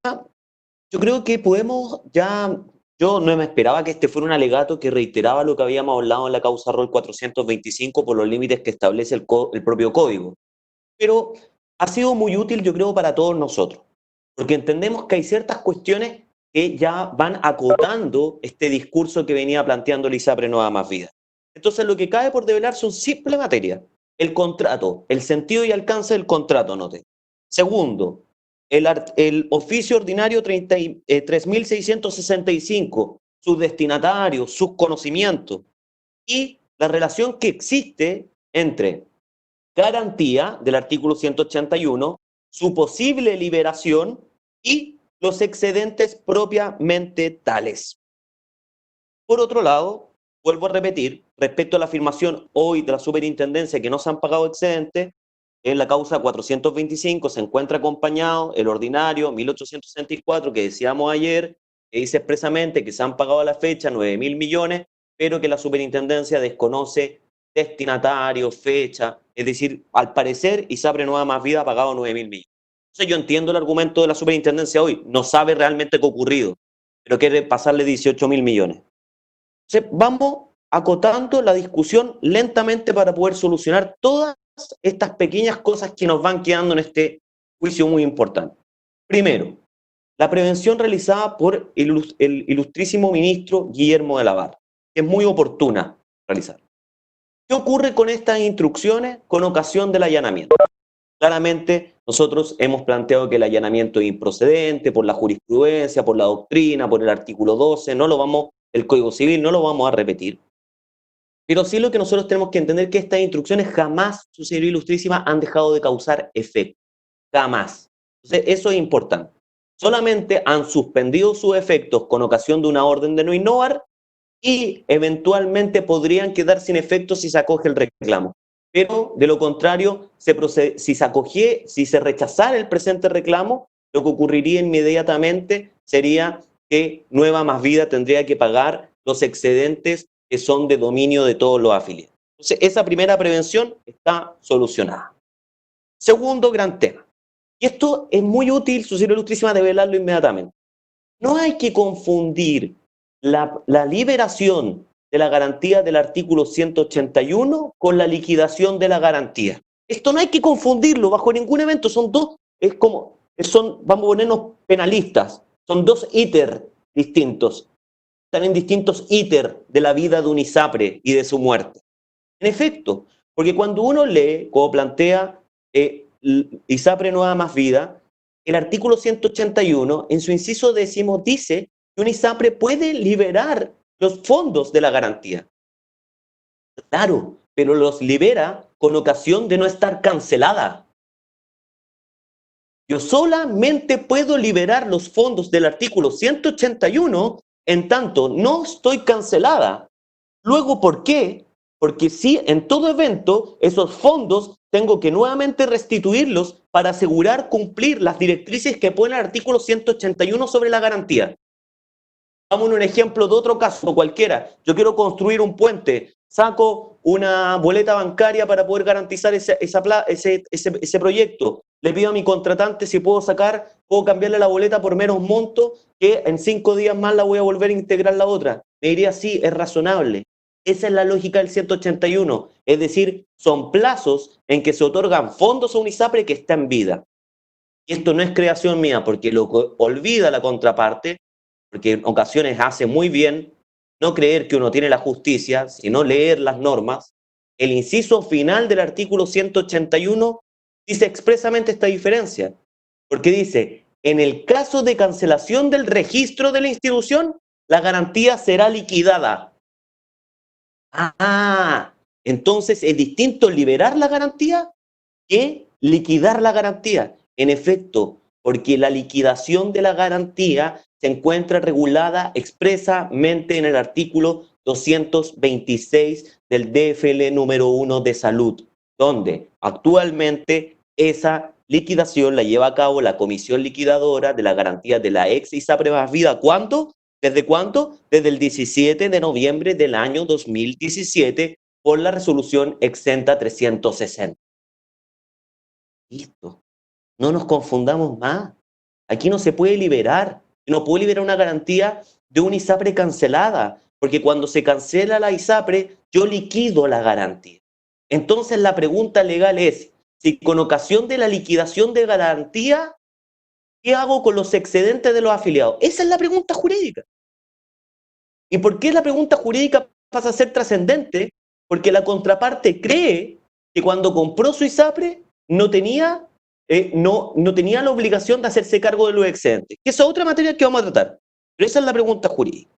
yo creo que podemos ya... Yo no me esperaba que este fuera un alegato que reiteraba lo que habíamos hablado en la causa ROL 425 por los límites que establece el propio código. Pero ha sido muy útil, yo creo, para todos nosotros, porque entendemos que hay ciertas cuestiones que ya van acotando este discurso que venía planteando el ISAPRE Nueva Más Vida. Entonces, lo que cabe por develar son simple materia: el contrato, el sentido y alcance del contrato, note. Segundo, el oficio ordinario 3.665, sus destinatarios, sus conocimientos y la relación que existe entre garantía del artículo 181, su posible liberación y los excedentes propiamente tales. Por otro lado, vuelvo a repetir, respecto a la afirmación hoy de la superintendencia que no se han pagado excedentes, en la causa 425 se encuentra acompañado el ordinario 1864 que decíamos ayer, que dice expresamente que se han pagado a la fecha 9.000 millones, pero que la superintendencia desconoce destinatario, fecha, es decir, al parecer ISAPRE Nueva Más Vida ha pagado 9.000 millones. Entonces yo entiendo el argumento de la superintendencia hoy, no sabe realmente qué ha ocurrido, pero quiere pasarle 18.000 millones. Entonces vamos acotando la discusión lentamente para poder solucionar todas estas pequeñas cosas que nos van quedando en este juicio muy importante. Primero, la prevención realizada por el ilustrísimo ministro Guillermo de la Barra, que es muy oportuna realizar. ¿Qué ocurre con estas instrucciones con ocasión del allanamiento? Claramente, nosotros hemos planteado que el allanamiento es improcedente por la jurisprudencia, por la doctrina, por el artículo 12, el Código Civil, no lo vamos a repetir. Pero sí lo que nosotros tenemos que entender es que estas instrucciones jamás, su señoría ilustrísima, han dejado de causar efecto. Jamás. Entonces, eso es importante. Solamente han suspendido sus efectos con ocasión de una orden de no innovar y eventualmente podrían quedar sin efecto si se acoge el reclamo. Pero, de lo contrario, si se rechazara el presente reclamo, lo que ocurriría inmediatamente sería que Nueva Más Vida tendría que pagar los excedentes que son de dominio de todos los afiliados. Entonces, esa primera prevención está solucionada. Segundo gran tema. Y esto es muy útil, su señoría ilustrísima, debe velarlo inmediatamente. No hay que confundir la liberación de la garantía del artículo 181 con la liquidación de la garantía. Esto no hay que confundirlo bajo ningún evento, vamos a ponernos penalistas, son dos íter distintos, están en distintos íter de la vida de un ISAPRE y de su muerte. En efecto, porque cuando uno lee, como plantea ISAPRE Nueva Más Vida, el artículo 181, en su inciso 10, dice que un ISAPRE puede liberar los fondos de la garantía. Claro, pero los libera con ocasión de no estar cancelada. Yo solamente puedo liberar los fondos del artículo 181 en tanto no estoy cancelada. Luego, ¿por qué? Porque sí, en todo evento, esos fondos tengo que nuevamente restituirlos para asegurar cumplir las directrices que pone el artículo 181 sobre la garantía. Vamos a un ejemplo de otro caso cualquiera. Yo quiero construir un puente, saco una boleta bancaria para poder garantizar ese proyecto. Le pido a mi contratante si puedo cambiarle la boleta por menos monto, que en 5 días más la voy a volver a integrar la otra. Me diría, sí, es razonable. Esa es la lógica del 181. Es decir, son plazos en que se otorgan fondos a un ISAPRE que está en vida. Y esto no es creación mía, porque lo que olvida la contraparte, porque en ocasiones hace muy bien no creer que uno tiene la justicia, sino leer las normas. El inciso final del artículo 181 dice expresamente esta diferencia, porque dice, en el caso de cancelación del registro de la institución, la garantía será liquidada. Entonces es distinto liberar la garantía que liquidar la garantía. En efecto, porque la liquidación de la garantía se encuentra regulada expresamente en el artículo 226 del DFL número 1 de salud, donde actualmente esa liquidación la lleva a cabo la comisión liquidadora de la garantía de la ex ISAPRE Más Vida. ¿Cuándo? ¿Desde cuándo? Desde el 17 de noviembre del año 2017 por la resolución exenta 360. Listo. No nos confundamos más. Aquí no se puede liberar. No puedo liberar una garantía de una ISAPRE cancelada, porque cuando se cancela la ISAPRE, yo liquido la garantía. Entonces la pregunta legal es, si con ocasión de la liquidación de garantía, ¿qué hago con los excedentes de los afiliados? Esa es la pregunta jurídica. ¿Y por qué la pregunta jurídica pasa a ser trascendente? Porque la contraparte cree que cuando compró su ISAPRE no tenía la obligación de hacerse cargo de los excedentes. Que esa es otra materia que vamos a tratar. Pero esa es la pregunta jurídica.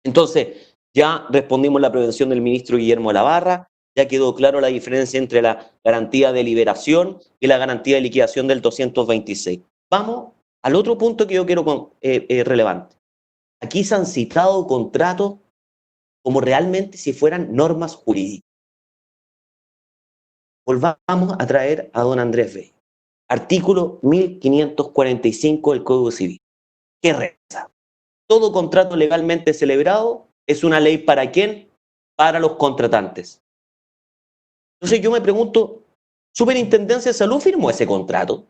Entonces, ya respondimos la prevención del ministro Guillermo de la Barra, ya quedó claro la diferencia entre la garantía de liberación y la garantía de liquidación del 226. Vamos al otro punto que yo quiero relevante. Aquí se han citado contratos como realmente si fueran normas jurídicas. Volvamos a traer a don Andrés Bello. Artículo 1545 del Código Civil. ¿Qué reza? Todo contrato legalmente celebrado es una ley ¿para quién? Para los contratantes. Entonces yo me pregunto, ¿Superintendencia de Salud firmó ese contrato?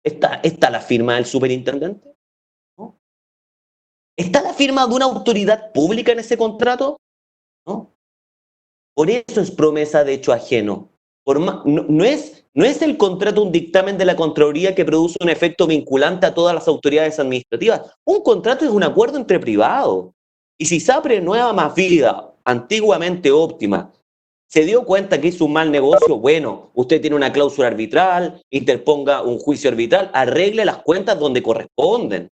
¿Está la firma del superintendente? ¿No? ¿Está la firma de una autoridad pública en ese contrato? ¿No? Por eso es promesa de hecho ajeno. No No es el contrato un dictamen de la Contraloría que produce un efecto vinculante a todas las autoridades administrativas. Un contrato es un acuerdo entre privados. Y si ISAPRE Nueva Más Vida, antiguamente Óptima, se dio cuenta que hizo un mal negocio, bueno, usted tiene una cláusula arbitral, interponga un juicio arbitral, arregle las cuentas donde corresponden.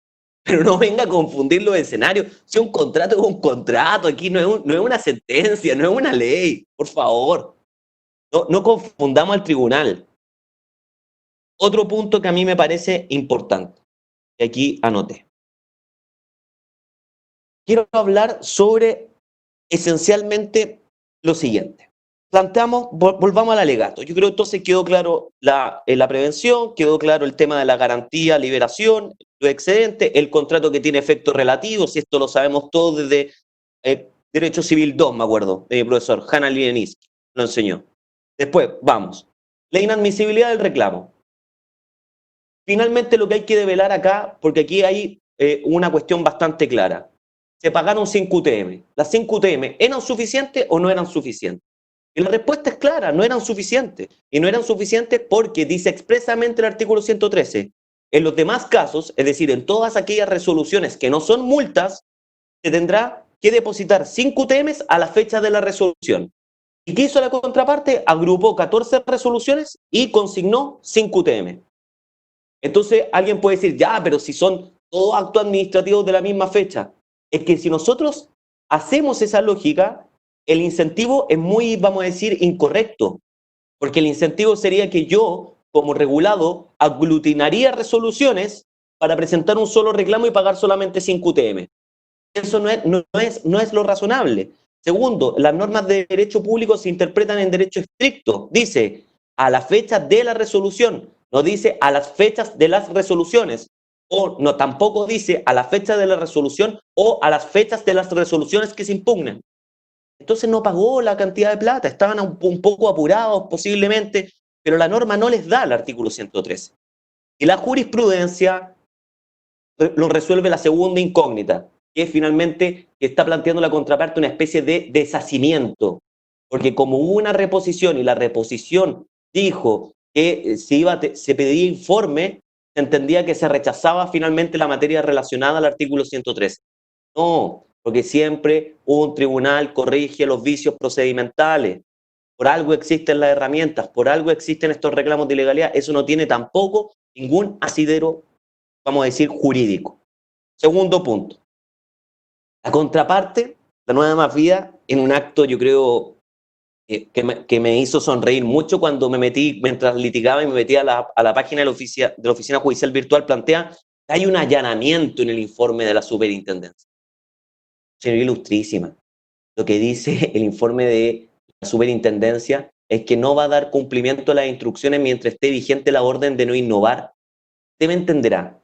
Pero no venga a confundir los escenarios. Si un contrato es un contrato, aquí no es una sentencia, no es una ley. Por favor, no confundamos al tribunal. Otro punto que a mí me parece importante, y aquí anoté. Quiero hablar sobre esencialmente lo siguiente. Volvamos al alegato. Yo creo que entonces quedó claro la prevención, quedó claro el tema de la garantía, liberación, lo excedente, el contrato que tiene efectos relativos, y esto lo sabemos todos desde Derecho Civil 2, me acuerdo, de mi profesor Hanna Lieniski, lo enseñó. Después, vamos. La inadmisibilidad del reclamo. Finalmente lo que hay que develar acá, porque aquí hay una cuestión bastante clara. Se pagaron 5 UTM. ¿Las 5 UTM eran suficientes o no eran suficientes? Y la respuesta es clara, no eran suficientes. Y no eran suficientes porque dice expresamente el artículo 113. En los demás casos, es decir, en todas aquellas resoluciones que no son multas, se tendrá que depositar 5 UTMs a la fecha de la resolución. ¿Y qué hizo la contraparte? Agrupó 14 resoluciones y consignó 5 UTM. Entonces alguien puede decir, ya, pero si son todos actos administrativos de la misma fecha. Es que si nosotros hacemos esa lógica, el incentivo es muy, vamos a decir, incorrecto. Porque el incentivo sería que yo, como regulado, aglutinaría resoluciones para presentar un solo reclamo y pagar solamente 5 UTM. Eso no es lo razonable. Segundo, las normas de derecho público se interpretan en derecho estricto. Dice, a la fecha de la resolución. No dice a las fechas de las resoluciones. O no, tampoco dice a la fecha de la resolución o a las fechas de las resoluciones que se impugnan. Entonces no pagó la cantidad de plata, estaban un poco apurados posiblemente, pero la norma no les da el artículo 113. Y la jurisprudencia lo resuelve la segunda incógnita, que es finalmente que está planteando la contraparte una especie de deshacimiento. Porque como hubo una reposición y la reposición dijo que se pedía informe, se entendía que se rechazaba finalmente la materia relacionada al artículo 113. No, porque siempre un tribunal corrige los vicios procedimentales. Por algo existen las herramientas, por algo existen estos reclamos de ilegalidad. Eso no tiene tampoco ningún asidero, vamos a decir, jurídico. Segundo punto. La contraparte, la Nueva Más Vida, en un acto, yo creo, que me hizo sonreír mucho cuando me metí, mientras litigaba y me metí a la página de la Oficina Judicial Virtual, plantea que hay un allanamiento en el informe de la superintendencia. Señor ilustrísima, lo que dice el informe de la superintendencia es que no va a dar cumplimiento a las instrucciones mientras esté vigente la orden de no innovar. Usted me entenderá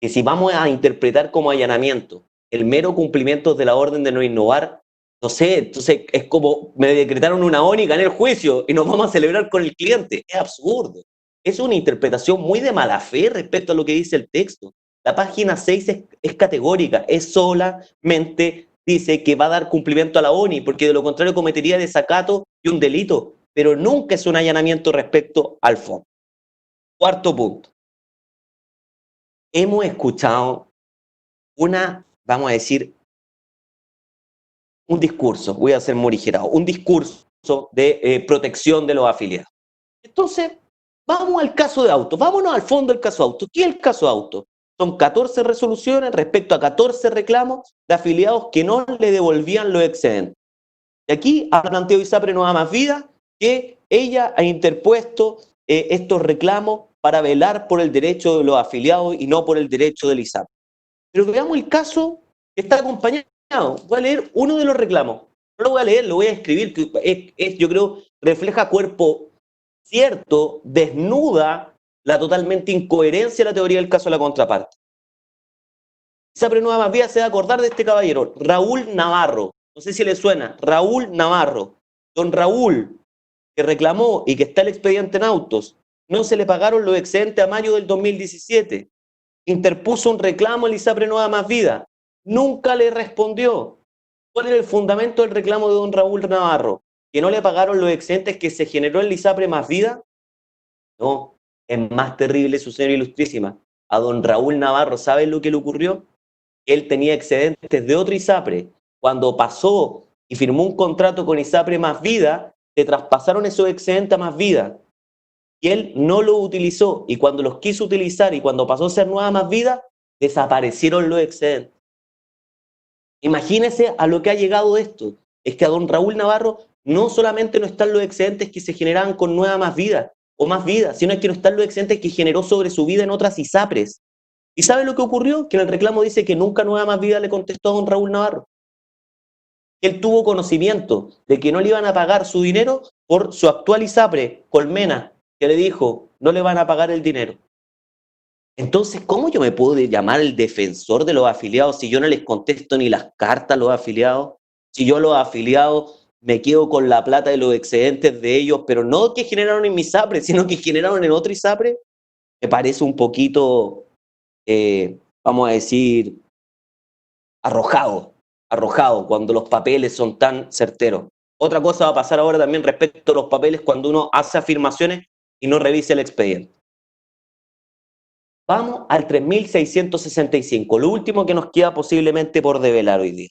que si vamos a interpretar como allanamiento el mero cumplimiento de la orden de no innovar, no sé, entonces es como me decretaron una ONI, gané el juicio y nos vamos a celebrar con el cliente. Es absurdo. Es una interpretación muy de mala fe respecto a lo que dice el texto. La página 6 es categórica, es solamente dice que va a dar cumplimiento a la ONI, porque de lo contrario cometería desacato y un delito, pero nunca es un allanamiento respecto al fondo. Cuarto punto. Hemos escuchado vamos a decir, un discurso, voy a ser morigerado, un discurso de protección de los afiliados. Entonces, vamos al caso de auto, vámonos al fondo del caso de auto. ¿Qué es el caso de auto? Son 14 resoluciones respecto a 14 reclamos de afiliados que no le devolvían los excedentes. Y aquí ha planteado ISAPRE Nueva Más Vida que ella ha interpuesto estos reclamos para velar por el derecho de los afiliados y no por el derecho del ISAPRE. Pero veamos el caso que está acompañado. Voy a leer uno de los reclamos. No lo voy a leer, lo voy a escribir, que yo creo refleja cuerpo cierto, desnuda la totalmente incoherencia de la teoría del caso de la contraparte. ISAPRE Nueva Más Vida se va a acordar de este caballero, Raúl Navarro. No sé si le suena, Raúl Navarro. Don Raúl, que reclamó y que está el expediente en autos, no se le pagaron los excedentes a mayo del 2017. Interpuso un reclamo al ISAPRE Nueva Más Vida. Nunca le respondió. ¿Cuál era el fundamento del reclamo de don Raúl Navarro? ¿Que no le pagaron los excedentes que se generó en el ISAPRE Más Vida? No, es más terrible, su señora ilustrísima. A don Raúl Navarro, ¿saben lo que le ocurrió? Él tenía excedentes de otro ISAPRE. Cuando pasó y firmó un contrato con ISAPRE Más Vida, se traspasaron esos excedentes a Más Vida. Y él no los utilizó. Y cuando los quiso utilizar y cuando pasó a ser Nueva Más Vida, desaparecieron los excedentes. Imagínense a lo que ha llegado esto. Es que a don Raúl Navarro no solamente no están los excedentes que se generaban con Nueva Más Vida o Más Vida, sino que no están los excedentes que generó sobre su vida en otras ISAPRES. ¿Y sabe lo que ocurrió? Que en el reclamo dice que nunca Nueva Más Vida le contestó a don Raúl Navarro. Él tuvo conocimiento de que no le iban a pagar su dinero por su actual ISAPRE, Colmena, que le dijo, no le van a pagar el dinero. Entonces, ¿cómo yo me puedo llamar el defensor de los afiliados si yo no les contesto ni las cartas a los afiliados? Si yo a los afiliados me quedo con la plata de los excedentes de ellos, pero no que generaron en mi ISAPRE, sino que generaron en otro ISAPRE, me parece un poquito, vamos a decir, arrojado cuando los papeles son tan certeros. Otra cosa va a pasar ahora también respecto a los papeles cuando uno hace afirmaciones y no revisa el expediente. Vamos al 3665, lo último que nos queda posiblemente por develar hoy día.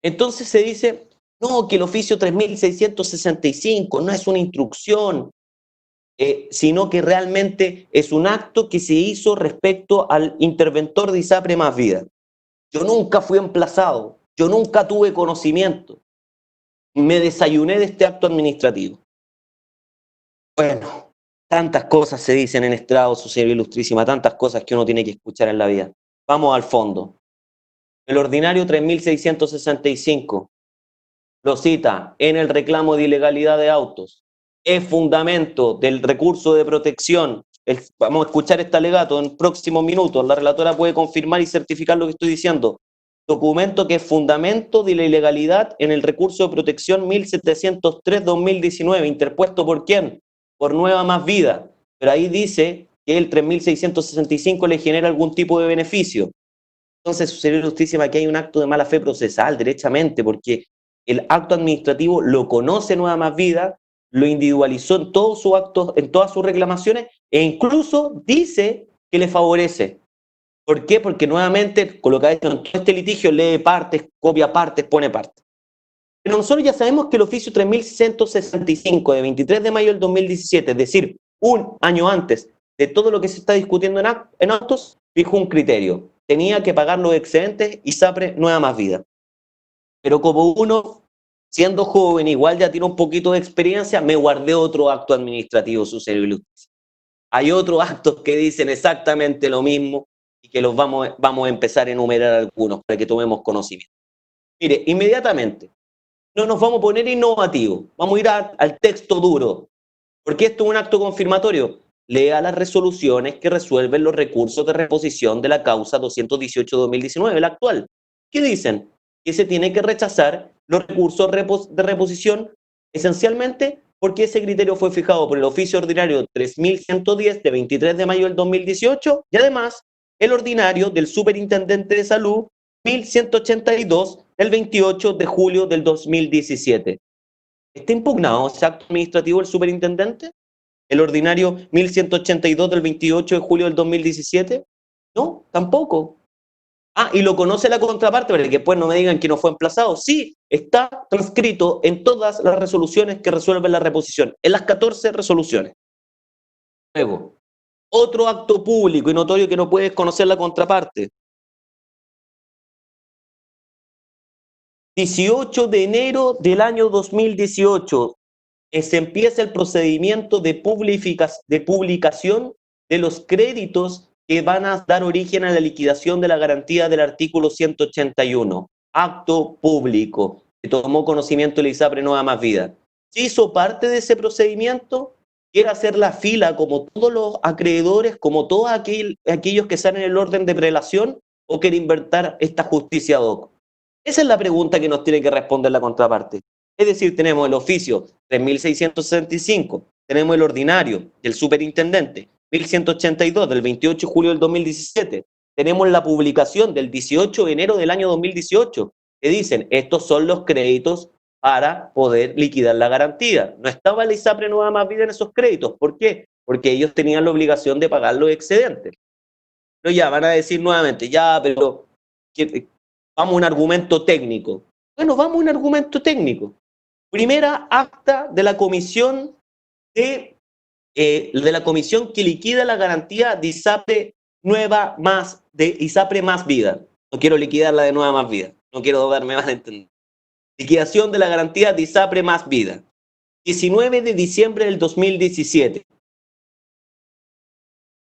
Entonces se dice, no, que el oficio 3665 no es una instrucción, sino que realmente es un acto que se hizo respecto al interventor de ISAPRE Más Vida. Yo nunca fui emplazado, yo nunca tuve conocimiento, me desayuné de este acto administrativo. Bueno, tantas cosas se dicen en estrado, su señoría ilustrísima, tantas cosas que uno tiene que escuchar en la vida. Vamos al fondo. El ordinario 3665 lo cita en el reclamo de ilegalidad de autos. Es fundamento del recurso de protección. Vamos a escuchar este alegato en próximos minutos. La relatora puede confirmar y certificar lo que estoy diciendo. Documento que es fundamento de la ilegalidad en el recurso de protección 1703-2019. ¿Interpuesto por quién? Por Nueva Más Vida. Pero ahí dice que el 3665 le genera algún tipo de beneficio. Entonces, su señoría ilustrísima, aquí hay un acto de mala fe procesal, derechamente, porque el acto administrativo lo conoce Nueva Más Vida, lo individualizó en todos sus actos, en todas sus reclamaciones, e incluso dice que le favorece. ¿Por qué? Porque nuevamente, con lo que ha hecho en todo este litigio, lee partes, copia partes, pone partes. Pero nosotros ya sabemos que el oficio 3665 de 23 de mayo del 2017, es decir, un año antes de todo lo que se está discutiendo en actos, fijó un criterio. Tenía que pagar los excedentes ISAPRE Nueva Más Vida. Pero como uno, siendo joven, igual ya tiene un poquito de experiencia, me guardé otro acto administrativo, su señoría ilustrísima. Hay otros actos que dicen exactamente lo mismo y que los vamos a empezar a enumerar algunos para que tomemos conocimiento. Mire, inmediatamente, no nos vamos a poner innovativos, vamos a ir al texto duro, porque esto es un acto confirmatorio. Lea las resoluciones que resuelven los recursos de reposición de la causa 218-2019, la actual. ¿Qué dicen? Que se tiene que rechazar los recursos de reposición esencialmente porque ese criterio fue fijado por el oficio ordinario 3110 de 23 de mayo del 2018 y además el ordinario del superintendente de salud 1182 del 28 de julio del 2017. ¿Está impugnado ese acto administrativo del superintendente? ¿El ordinario 1182 del 28 de julio del 2017? No, tampoco. Ah, y lo conoce la contraparte, para que después no me digan que no fue emplazado. Sí, está transcrito en todas las resoluciones que resuelven la reposición, en las 14 resoluciones. Luego, otro acto público y notorio que no puede conocer la contraparte. 18 de enero del año 2018, se empieza el procedimiento de publicación de los créditos que van a dar origen a la liquidación de la garantía del artículo 181. Acto público, que tomó conocimiento el ISAPRE Nueva Más Vida. ¿Se hizo parte de ese procedimiento? ¿Quiere hacer la fila como todos los acreedores, como todos aquellos que están en el orden de prelación, o quiere inventar esta justicia ad hoc? Esa es la pregunta que nos tiene que responder la contraparte. Es decir, tenemos el oficio 3665, tenemos el ordinario del superintendente 1182 del 28 de julio del 2017, tenemos la publicación del 18 de enero del año 2018, que dicen, estos son los créditos para poder liquidar la garantía. No estaba el ISAPRE Nueva Más Vida en esos créditos. ¿Por qué? porque ellos tenían la obligación de pagar los excedentes. Pero ya, van a decir nuevamente, ya, pero vamos a un argumento técnico. Bueno, vamos a un argumento técnico. Primera acta de la comisión que liquida la garantía de ISAPRE ISAPRE Más Vida. No quiero liquidarla de Nueva Más Vida. No quiero darme mal a entender. Liquidación de la garantía de ISAPRE Más Vida. 19 de diciembre del 2017.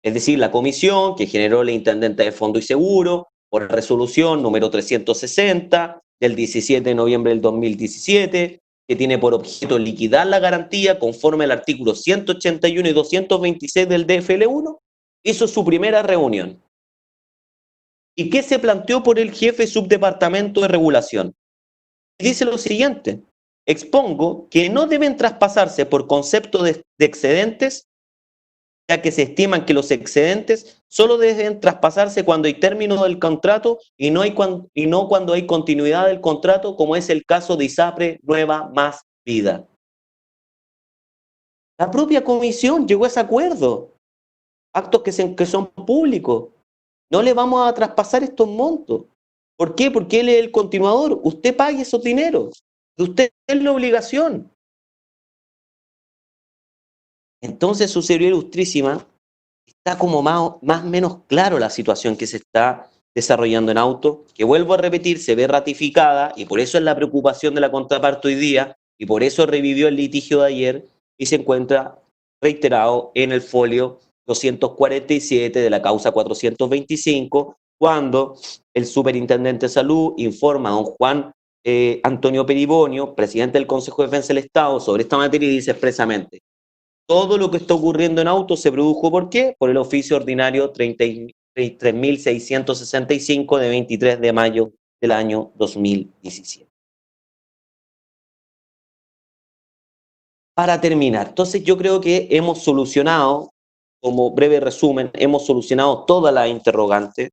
Es decir, la comisión que generó la intendente de Fondo y Seguro por resolución número 360 del 17 de noviembre del 2017, que tiene por objeto liquidar la garantía conforme al artículo 181 y 226 del DFL1, hizo su primera reunión. ¿Y qué se planteó por el jefe subdepartamento de regulación? Dice lo siguiente: expongo que no deben traspasarse por concepto de excedentes, ya que se estiman que los excedentes solo deben traspasarse cuando hay término del contrato y no cuando hay continuidad del contrato, como es el caso de ISAPRE Nueva Más Vida. La propia comisión llegó a ese acuerdo. Actos que son públicos. No le vamos a traspasar estos montos. ¿Por qué? Porque él es el continuador. Usted pague esos dineros. De usted es la obligación. Entonces, su señoría ilustrísima, está como más o menos claro la situación que se está desarrollando en Auto, que vuelvo a repetir, se ve ratificada, y por eso es la preocupación de la contraparte hoy día, y por eso revivió el litigio de ayer, y se encuentra reiterado en el folio 247 de la causa 425, cuando el superintendente de salud informa a don Juan Antonio Peribonio, presidente del Consejo de Defensa del Estado, sobre esta materia, y dice expresamente: todo lo que está ocurriendo en Auto se produjo, ¿por qué? Por el oficio ordinario 33.665 de 23 de mayo del año 2017. Para terminar, entonces yo creo que hemos solucionado, como breve resumen, hemos solucionado todas las interrogantes.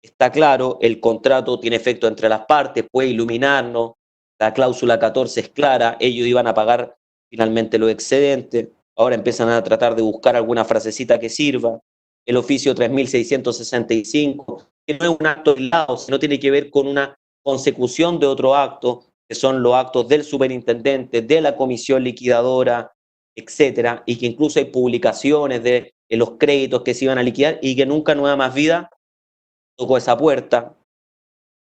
Está claro, el contrato tiene efecto entre las partes, puede iluminarnos, la cláusula 14 es clara, ellos iban a pagar finalmente los excedentes. Ahora empiezan a tratar de buscar alguna frasecita que sirva. El oficio 3.665, que no es un acto aislado, sino tiene que ver con una consecución de otro acto, que son los actos del superintendente, de la comisión liquidadora, etcétera, y que incluso hay publicaciones de los créditos que se iban a liquidar y que nunca Nueva Más Vida tocó esa puerta.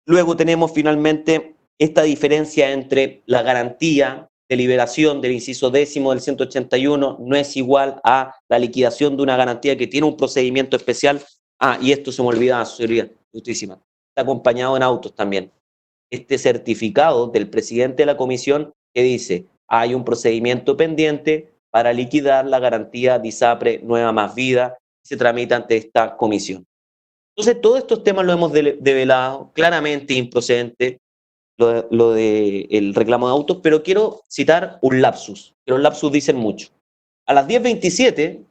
Luego tenemos finalmente esta diferencia entre la garantía de liberación del inciso 10 del 181 no es igual a la liquidación de una garantía que tiene un procedimiento especial. Y esto se me olvidaba, su señoría justísima. Está acompañado en Autos también este certificado del presidente de la comisión que dice: hay un procedimiento pendiente para liquidar la garantía de ISAPRE Nueva Más Vida, que se tramita ante esta comisión. Entonces, todos estos temas lo hemos develado, claramente improcedente lo del reclamo de Autos, pero quiero citar un lapsus, que los lapsus dicen mucho. A las 10:27,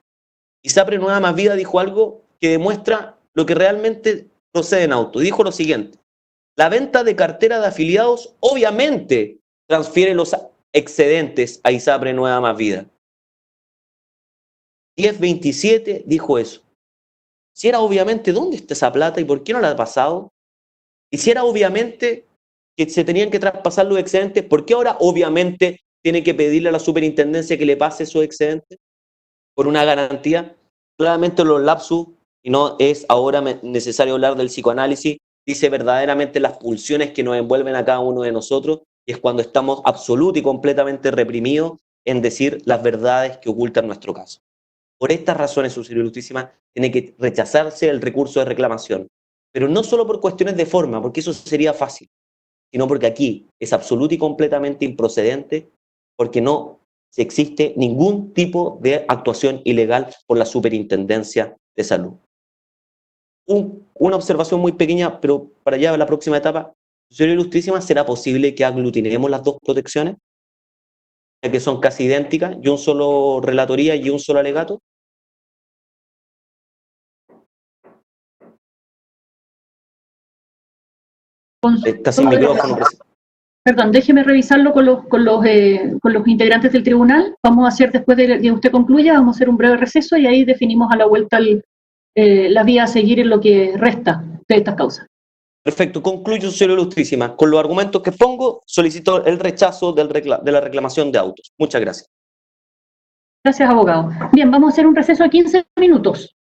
ISAPRE Nueva Más Vida dijo algo que demuestra lo que realmente procede en Autos. Dijo lo siguiente: la venta de cartera de afiliados obviamente transfiere los excedentes a ISAPRE Nueva Más Vida. 10:27 dijo eso. Si era obviamente, ¿dónde está esa plata y por qué no la ha pasado? Y si era obviamente que se tenían que traspasar los excedentes, ¿por qué ahora obviamente tiene que pedirle a la superintendencia que le pase esos excedentes por una garantía? Claramente los lapsus, y no es ahora necesario hablar del psicoanálisis, dice verdaderamente las pulsiones que nos envuelven a cada uno de nosotros, y es cuando estamos absoluto y completamente reprimidos en decir las verdades que ocultan nuestro caso. Por estas razones, su señoría ilustrísima, tiene que rechazarse el recurso de reclamación. Pero no solo por cuestiones de forma, porque eso sería fácil, sino porque aquí es absoluto y completamente improcedente, porque no existe ningún tipo de actuación ilegal por la Superintendencia de Salud. Una observación muy pequeña, pero para allá la próxima etapa, su señoría ilustrísima, ¿será posible que aglutinemos las dos protecciones, ya que son casi idénticas, y un solo relatoría y un solo alegato? Está sin micrófono.
Perdón, déjeme revisarlo con los integrantes del tribunal. Vamos a hacer, después de que usted concluya, vamos a hacer un breve receso y ahí definimos a la vuelta la vía a seguir en lo que resta de estas causas.
Perfecto, concluyo, señora Ilustrísima. Con los argumentos que pongo, solicito el rechazo de la reclamación de autos. Muchas gracias.
Gracias, abogado. Bien, vamos a hacer un receso de 15 minutos.